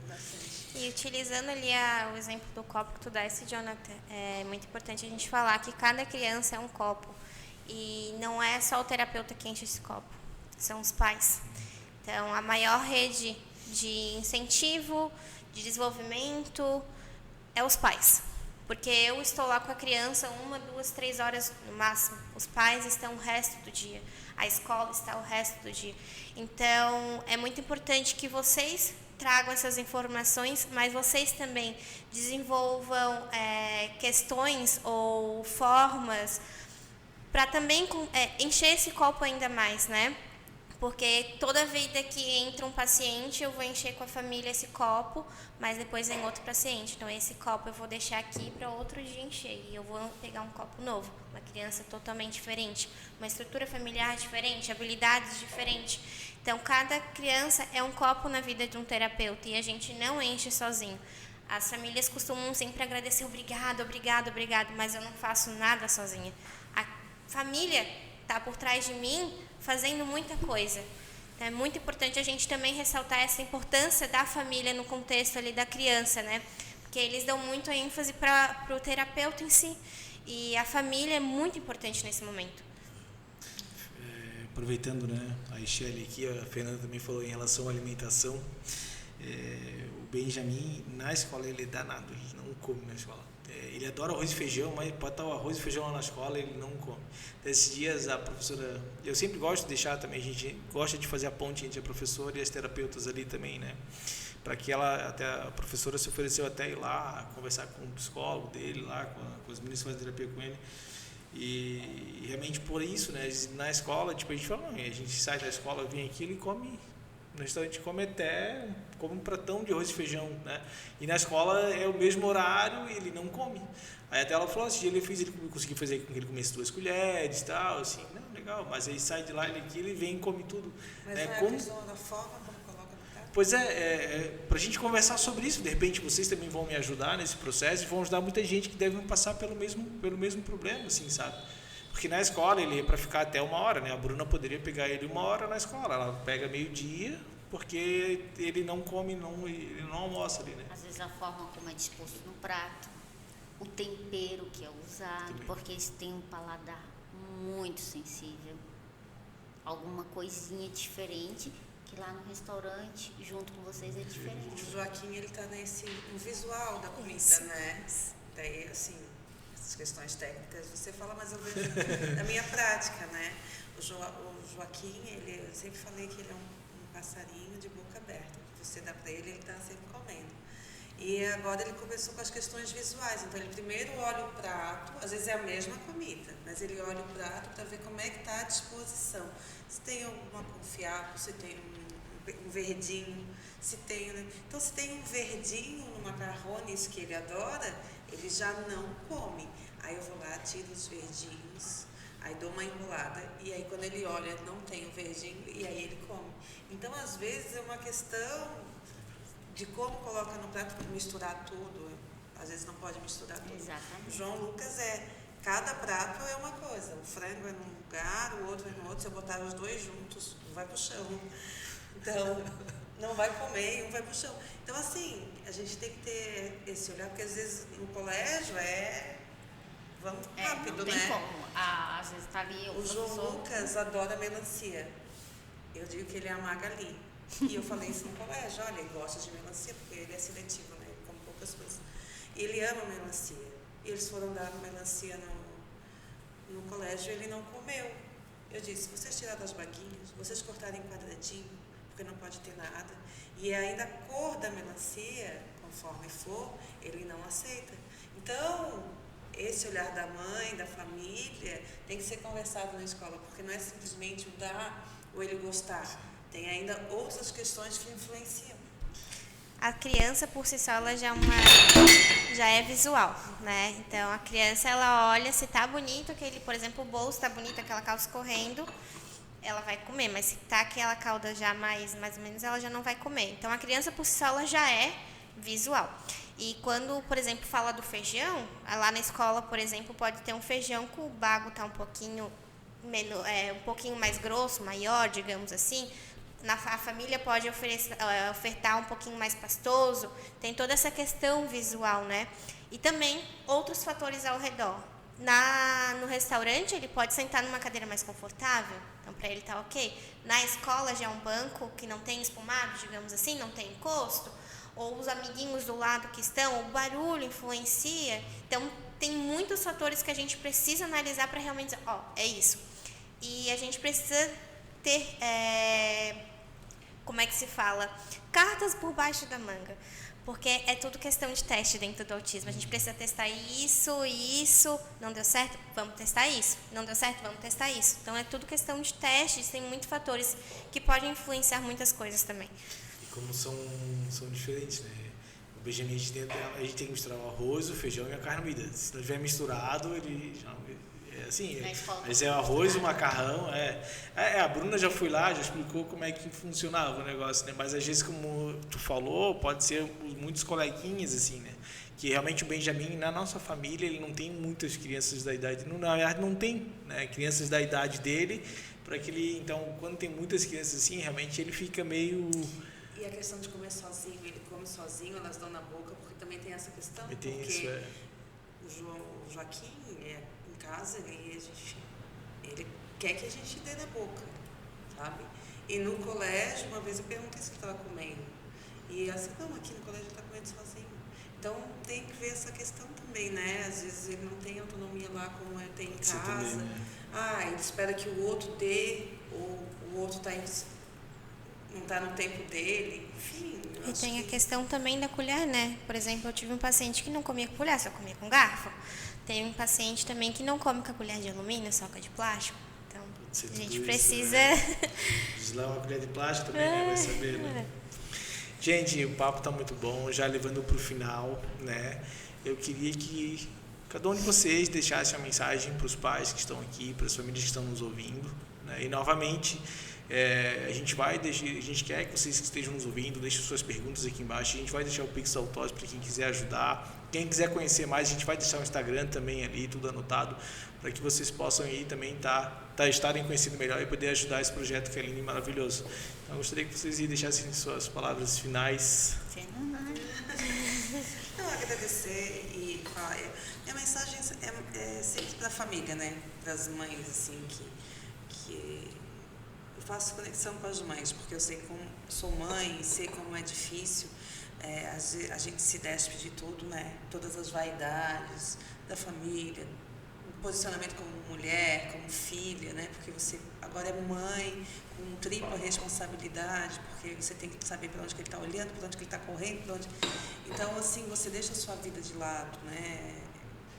E utilizando ali o exemplo do copo que tu desse, Jonathan, é muito importante a gente falar que cada criança é um copo. E não é só o terapeuta que enche esse copo, são os pais. Então, a maior rede de incentivo, de desenvolvimento, é os pais. Porque eu estou lá com a criança 1, 2, 3 horas no máximo. Os pais estão o resto do dia. A escola está o resto do dia. Então, é muito importante que vocês tragam essas informações, mas vocês também desenvolvam questões ou formas para também encher esse copo ainda mais, né? Porque toda vida que entra um paciente, eu vou encher com a família esse copo, mas depois vem outro paciente. Então, esse copo eu vou deixar aqui para outro dia encher. E eu vou pegar um copo novo. Uma criança totalmente diferente, uma estrutura familiar diferente, habilidades diferentes. Então, cada criança é um copo na vida de um terapeuta e a gente não enche sozinho. As famílias costumam sempre agradecer, obrigado, obrigado, obrigado, mas eu não faço nada sozinha. A família está por trás de mim fazendo muita coisa. Então, é muito importante a gente também ressaltar essa importância da família no contexto ali da criança, né? Porque eles dão muito ênfase para o terapeuta em si. E a família é muito importante nesse momento. Aproveitando, né, a Shelly aqui, a Fernanda também falou em relação à alimentação. O Benjamin, na escola, ele é danado, ele não come na escola. Ele adora arroz e feijão, mas pode estar o arroz e feijão lá na escola, ele não come. Desses dias, a professora... Eu sempre gosto de deixar também, a gente gosta de fazer a ponte entre a professora e as terapeutas ali também, né? Para que até a professora se ofereceu até ir lá, conversar com o psicólogo dele, lá com os meninos que fazem terapia com ele. E realmente por isso, né? Na escola, tipo, a gente fala, não, a gente sai da escola, vem aqui, ele come... No restaurante come um pratão de arroz e feijão, né? E na escola é o mesmo horário e ele não come. Aí até ela falou assim, ele conseguiu fazer com que ele comesse 2 colheres e tal, assim, não, legal, mas aí sai de lá, ele vem e come tudo. Mas não é a questão da forma como coloca no prato? Pois para a gente conversar sobre isso, de repente vocês também vão me ajudar nesse processo e vão ajudar muita gente que deve passar pelo mesmo problema, assim, sabe? Porque na escola ele é para ficar até 1 hora, né? A Bruna poderia pegar ele 1 hora na escola, ela pega meio-dia, porque ele não come, ele não almoça ali, né? Às vezes a forma como é disposto no prato, o tempero que é usado, porque eles têm um paladar muito sensível. Alguma coisinha diferente, que lá no restaurante, junto com vocês, é diferente. O Joaquim, ele tá no visual da comida, né? Daí, assim... Essas questões técnicas, você fala, mas eu vejo na minha prática, né? O Joaquim, eu sempre falei que ele é um passarinho de boca aberta. Você dá para ele está sempre comendo. E agora ele começou com as questões visuais. Então, ele primeiro olha o prato, às vezes é a mesma comida, mas ele olha o prato para ver como é que está a disposição. Se tem alguma confiável, se tem um verdinho, se tem... Então, se tem um verdinho no macarrones que ele adora, ele já não come. Aí eu vou lá, tiro os verdinhos, aí dou uma enrolada, e aí quando ele olha, não tem o verdinho, e aí ele come. Então, às vezes, é uma questão de como coloca no prato para misturar tudo. Às vezes não pode misturar tudo. Exatamente. O João Lucas cada prato é uma coisa. O frango é num lugar, o outro é no outro. Se eu botar os 2 juntos, vai pro chão. Então, não vai comer e um vai pro chão. Então, assim, a gente tem que ter esse olhar, porque às vezes no colégio vamos rápido, não tem né? como. Às vezes tá ali O João Lucas adora melancia. Eu digo que ele é a Magali. E eu falei isso no colégio, olha, ele gosta de melancia, porque ele é seletivo, né? Ele come poucas coisas. Ele ama melancia. Eles foram dar melancia no colégio e ele não comeu. Eu disse, se vocês tirarem das baguinhas, vocês cortarem quadradinho, porque não pode ter nada, e ainda a cor da melancia, conforme for, ele não aceita. Então, esse olhar da mãe, da família, tem que ser conversado na escola, porque não é simplesmente o dar ou ele gostar. Tem ainda outras questões que influenciam. A criança, por si só, ela já é visual, né? Então, a criança, ela olha se tá bonito, por exemplo, o bolso tá bonito, aquela calça escorrendo, ela vai comer. Mas se tá aquela cauda já mais ou menos, ela já não vai comer. Então, a criança, por si só, ela já é visual. E quando, por exemplo, fala do feijão, lá na escola, por exemplo, pode ter um feijão que o bago tá um pouquinho mais grosso, maior, digamos assim. A família pode ofertar um pouquinho mais pastoso. Tem toda essa questão visual, né? E também outros fatores ao redor. No restaurante, ele pode sentar numa cadeira mais confortável, então para ele tá ok. Na escola já é um banco que não tem espumado, digamos assim, não tem encosto, ou os amiguinhos do lado que estão, o barulho influencia. Então, tem muitos fatores que a gente precisa analisar para realmente dizer, é isso. E a gente precisa ter, como é que se fala? Cartas por baixo da manga. Porque é tudo questão de teste dentro do autismo. A gente precisa testar isso. Não deu certo? Vamos testar isso. Não deu certo? Vamos testar isso. Então, é tudo questão de testes. Tem muitos fatores que podem influenciar muitas coisas também. E como são diferentes, né? O Benjamin, a gente tem que misturar o arroz, o feijão e a carne moída. Se não tiver misturado, ele já... Assim, mas é o arroz, o macarrão, a Bruna já foi lá, já explicou como é que funcionava o negócio, né? Mas às vezes, como tu falou, pode ser muitos coleguinhas, assim, né? Que realmente o Benjamin, na nossa família, ele não tem muitas crianças da idade, na verdade não tem, né? Crianças da idade dele, para que ele, então, quando tem muitas crianças assim, realmente ele fica meio... E a questão de comer sozinho, ele come sozinho, elas dão na boca, porque também tem essa questão, tem porque isso, o Joaquim, em casa, ele quer que a gente dê na boca, sabe? E no colégio, uma vez eu perguntei se ele estava comendo. E ela disse, não, aqui no colégio ele está comendo sozinho. Então, tem que ver essa questão também, né? Às vezes ele não tem autonomia lá como tem em casa. Também, né? Ele espera que o outro dê, ou o outro não está no tempo dele, enfim. E tem a questão também da colher, né? Por exemplo, eu tive um paciente que não comia com colher, só comia com garfo. Tem um paciente também que não come com a colher de alumínio, só com a de plástico. Então, a gente precisa... Deslar uma colher de plástico também, né? Vai saber, né? Gente, o papo tá muito bom, já levando para o final, né? Eu queria que cada um de vocês deixasse uma mensagem para os pais que estão aqui, para as famílias que estão nos ouvindo, né? E novamente, a gente quer que vocês que estejam nos ouvindo, deixem suas perguntas aqui embaixo. A gente vai deixar o Pix Autódromo para quem quiser ajudar. Quem quiser conhecer mais, a gente vai deixar o Instagram também ali, tudo anotado, para que vocês possam aí também estarem conhecendo melhor e poder ajudar esse projeto que é lindo e maravilhoso. Então, eu gostaria que vocês deixassem suas palavras finais. Então, agradecer e falar. Minha mensagem é sempre para a família, né? Para as mães, assim, que eu faço conexão com as mães, porque eu sei como sou mãe, sei como é difícil. A gente se despe de tudo, né? Todas as vaidades da família, o posicionamento como mulher, como filha, né? Porque você agora é mãe, com tripla responsabilidade, porque você tem que saber para onde que ele está olhando, para onde que ele está correndo, Então, assim, você deixa a sua vida de lado, né?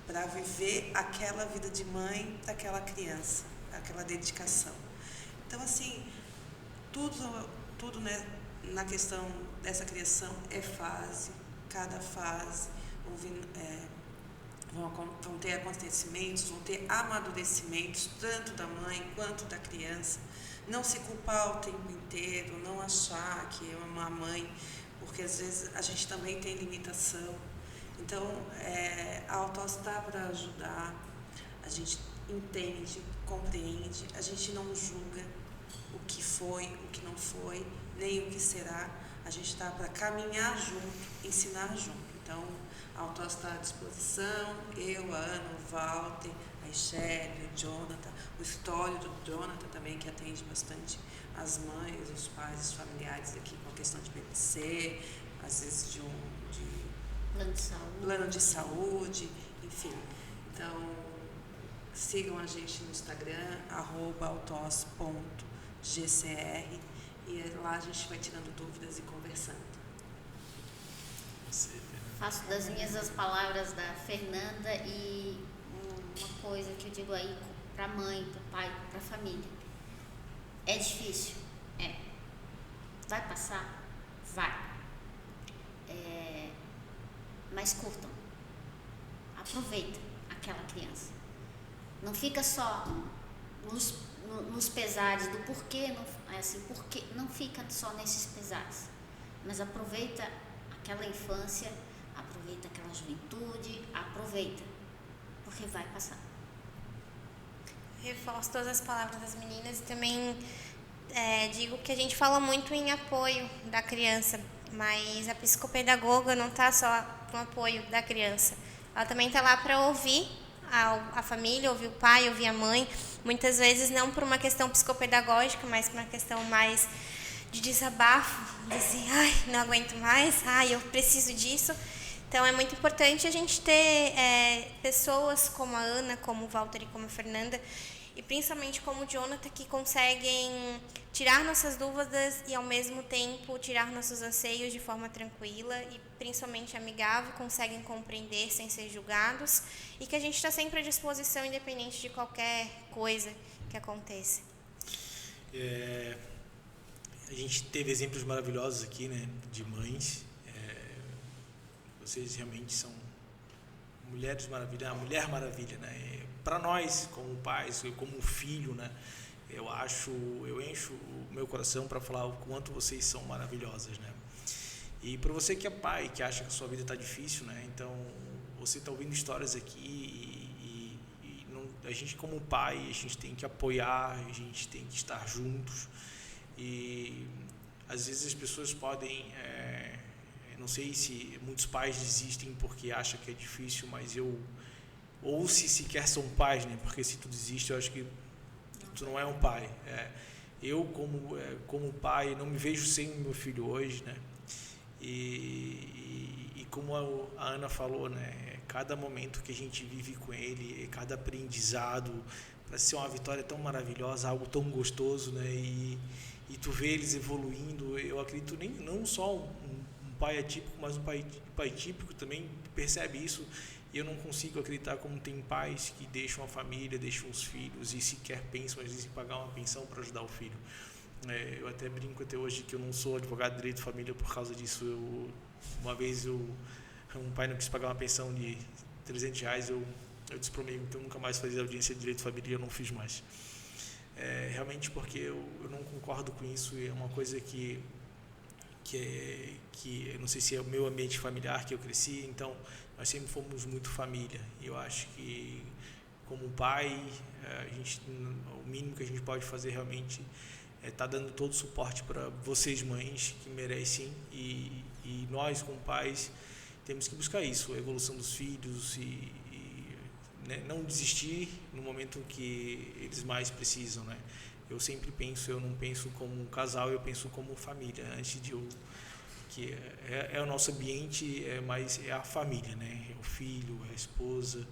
Para viver aquela vida de mãe daquela criança, aquela dedicação. Então, assim, tudo, né? Na questão dessa criação é fase, cada fase vão ter acontecimentos, vão ter amadurecimentos, tanto da mãe quanto da criança. Não se culpar o tempo inteiro, não achar que é uma mãe, porque às vezes a gente também tem limitação. Então, a Autos está para ajudar, a gente entende, compreende, a gente não julga o que foi, o que não foi, nem o que será. A gente está para caminhar junto, ensinar junto. Então, a Autos está à disposição, eu, a Ana, o Walter, a Michelle, o Jonathan, o Histório do Jonathan também, que atende bastante as mães, os pais, os familiares aqui com a questão de BPC, às vezes de plano de saúde, enfim. Então, sigam a gente no Instagram, @autos.gcr, e lá a gente vai tirando dúvidas e conversando. Faço das minhas as palavras da Fernanda e uma coisa que eu digo aí para a mãe, para o pai, para a família. É difícil? É. Vai passar? Vai. Mas curtam. Aproveita aquela criança. Não fica só nos pesares do porquê, porquê, não fica só nesses pesares. Mas aproveita aquela infância, aproveita aquela juventude, aproveita, porque vai passar. Reforço todas as palavras das meninas e também digo que a gente fala muito em apoio da criança, mas a psicopedagoga não está só com o apoio da criança, ela também está lá para ouvir a família, ouvir o pai, ouvir a mãe, muitas vezes não por uma questão psicopedagógica, mas por uma questão mais de desabafo, de assim, ai, não aguento mais, ai, eu preciso disso. Então, é muito importante a gente ter pessoas como a Ana, como o Walter e como a Fernanda, e principalmente como o Jonathan, que conseguem tirar nossas dúvidas e, ao mesmo tempo, tirar nossos anseios de forma tranquila e principalmente amigável, conseguem compreender sem ser julgados, e que a gente está sempre à disposição, independente de qualquer coisa que aconteça. A gente teve exemplos maravilhosos aqui, né, de mães. Vocês realmente são mulheres maravilha, a Mulher Maravilha, né? Para nós, como pais, como filho, né? Eu encho o meu coração para falar o quanto vocês são maravilhosas, né? E para você que é pai, que acha que a sua vida está difícil, né? Então, você está ouvindo histórias aqui e a gente como pai, a gente tem que apoiar, a gente tem que estar juntos. E às vezes as pessoas podem, não sei se muitos pais desistem porque acham que é difícil, mas ou se sequer são pais, né? Porque se tu desiste, eu acho que tu não é um pai. Eu como pai não me vejo sem o meu filho hoje, né? E como a Ana falou, né? Cada momento que a gente vive com ele, cada aprendizado, para ser uma vitória tão maravilhosa, algo tão gostoso, né? E tu vê eles evoluindo. Eu acredito não só um pai atípico, mas um pai típico também percebe isso. E eu não consigo acreditar como tem pais que deixam a família, deixam os filhos e sequer pensam às vezes em pagar uma pensão para ajudar o filho. Eu até brinco até hoje que eu não sou advogado de direito de família por causa disso. Uma vez um pai não quis pagar uma pensão de R$300, eu disse para o amigo que eu nunca mais fazia audiência de direito de família e eu não fiz mais. Realmente porque eu não concordo com isso, e é uma coisa que eu não sei se é o meu ambiente familiar que eu cresci, então nós sempre fomos muito família. Eu acho que como pai, o mínimo que a gente pode fazer realmente é estar dando todo o suporte para vocês mães que merecem, e nós como pais temos que buscar isso, a evolução dos filhos né, não desistir no momento que eles mais precisam, né? Eu não penso como um casal, eu penso como família, antes de que é o nosso ambiente, mas é a família, né? É o filho, é a esposa,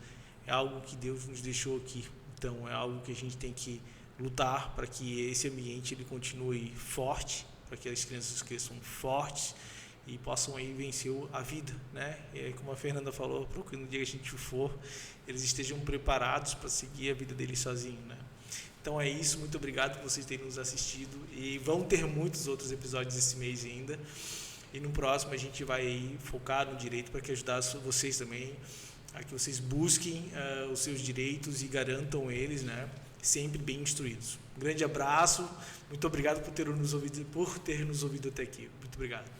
é algo que Deus nos deixou aqui. Então, é algo que a gente tem que lutar para que esse ambiente ele continue forte, para que as crianças cresçam fortes e possam aí vencer a vida, né? E aí, como a Fernanda falou, para que no dia que a gente for, eles estejam preparados para seguir a vida deles sozinhos, né? Então é isso, muito obrigado por vocês terem nos assistido, e vão ter muitos outros episódios esse mês ainda, e no próximo a gente vai focar no direito para que ajudar vocês também a que vocês busquem os seus direitos e garantam eles, né, sempre bem instruídos. Um grande abraço, muito obrigado por ter nos ouvido até aqui, muito obrigado.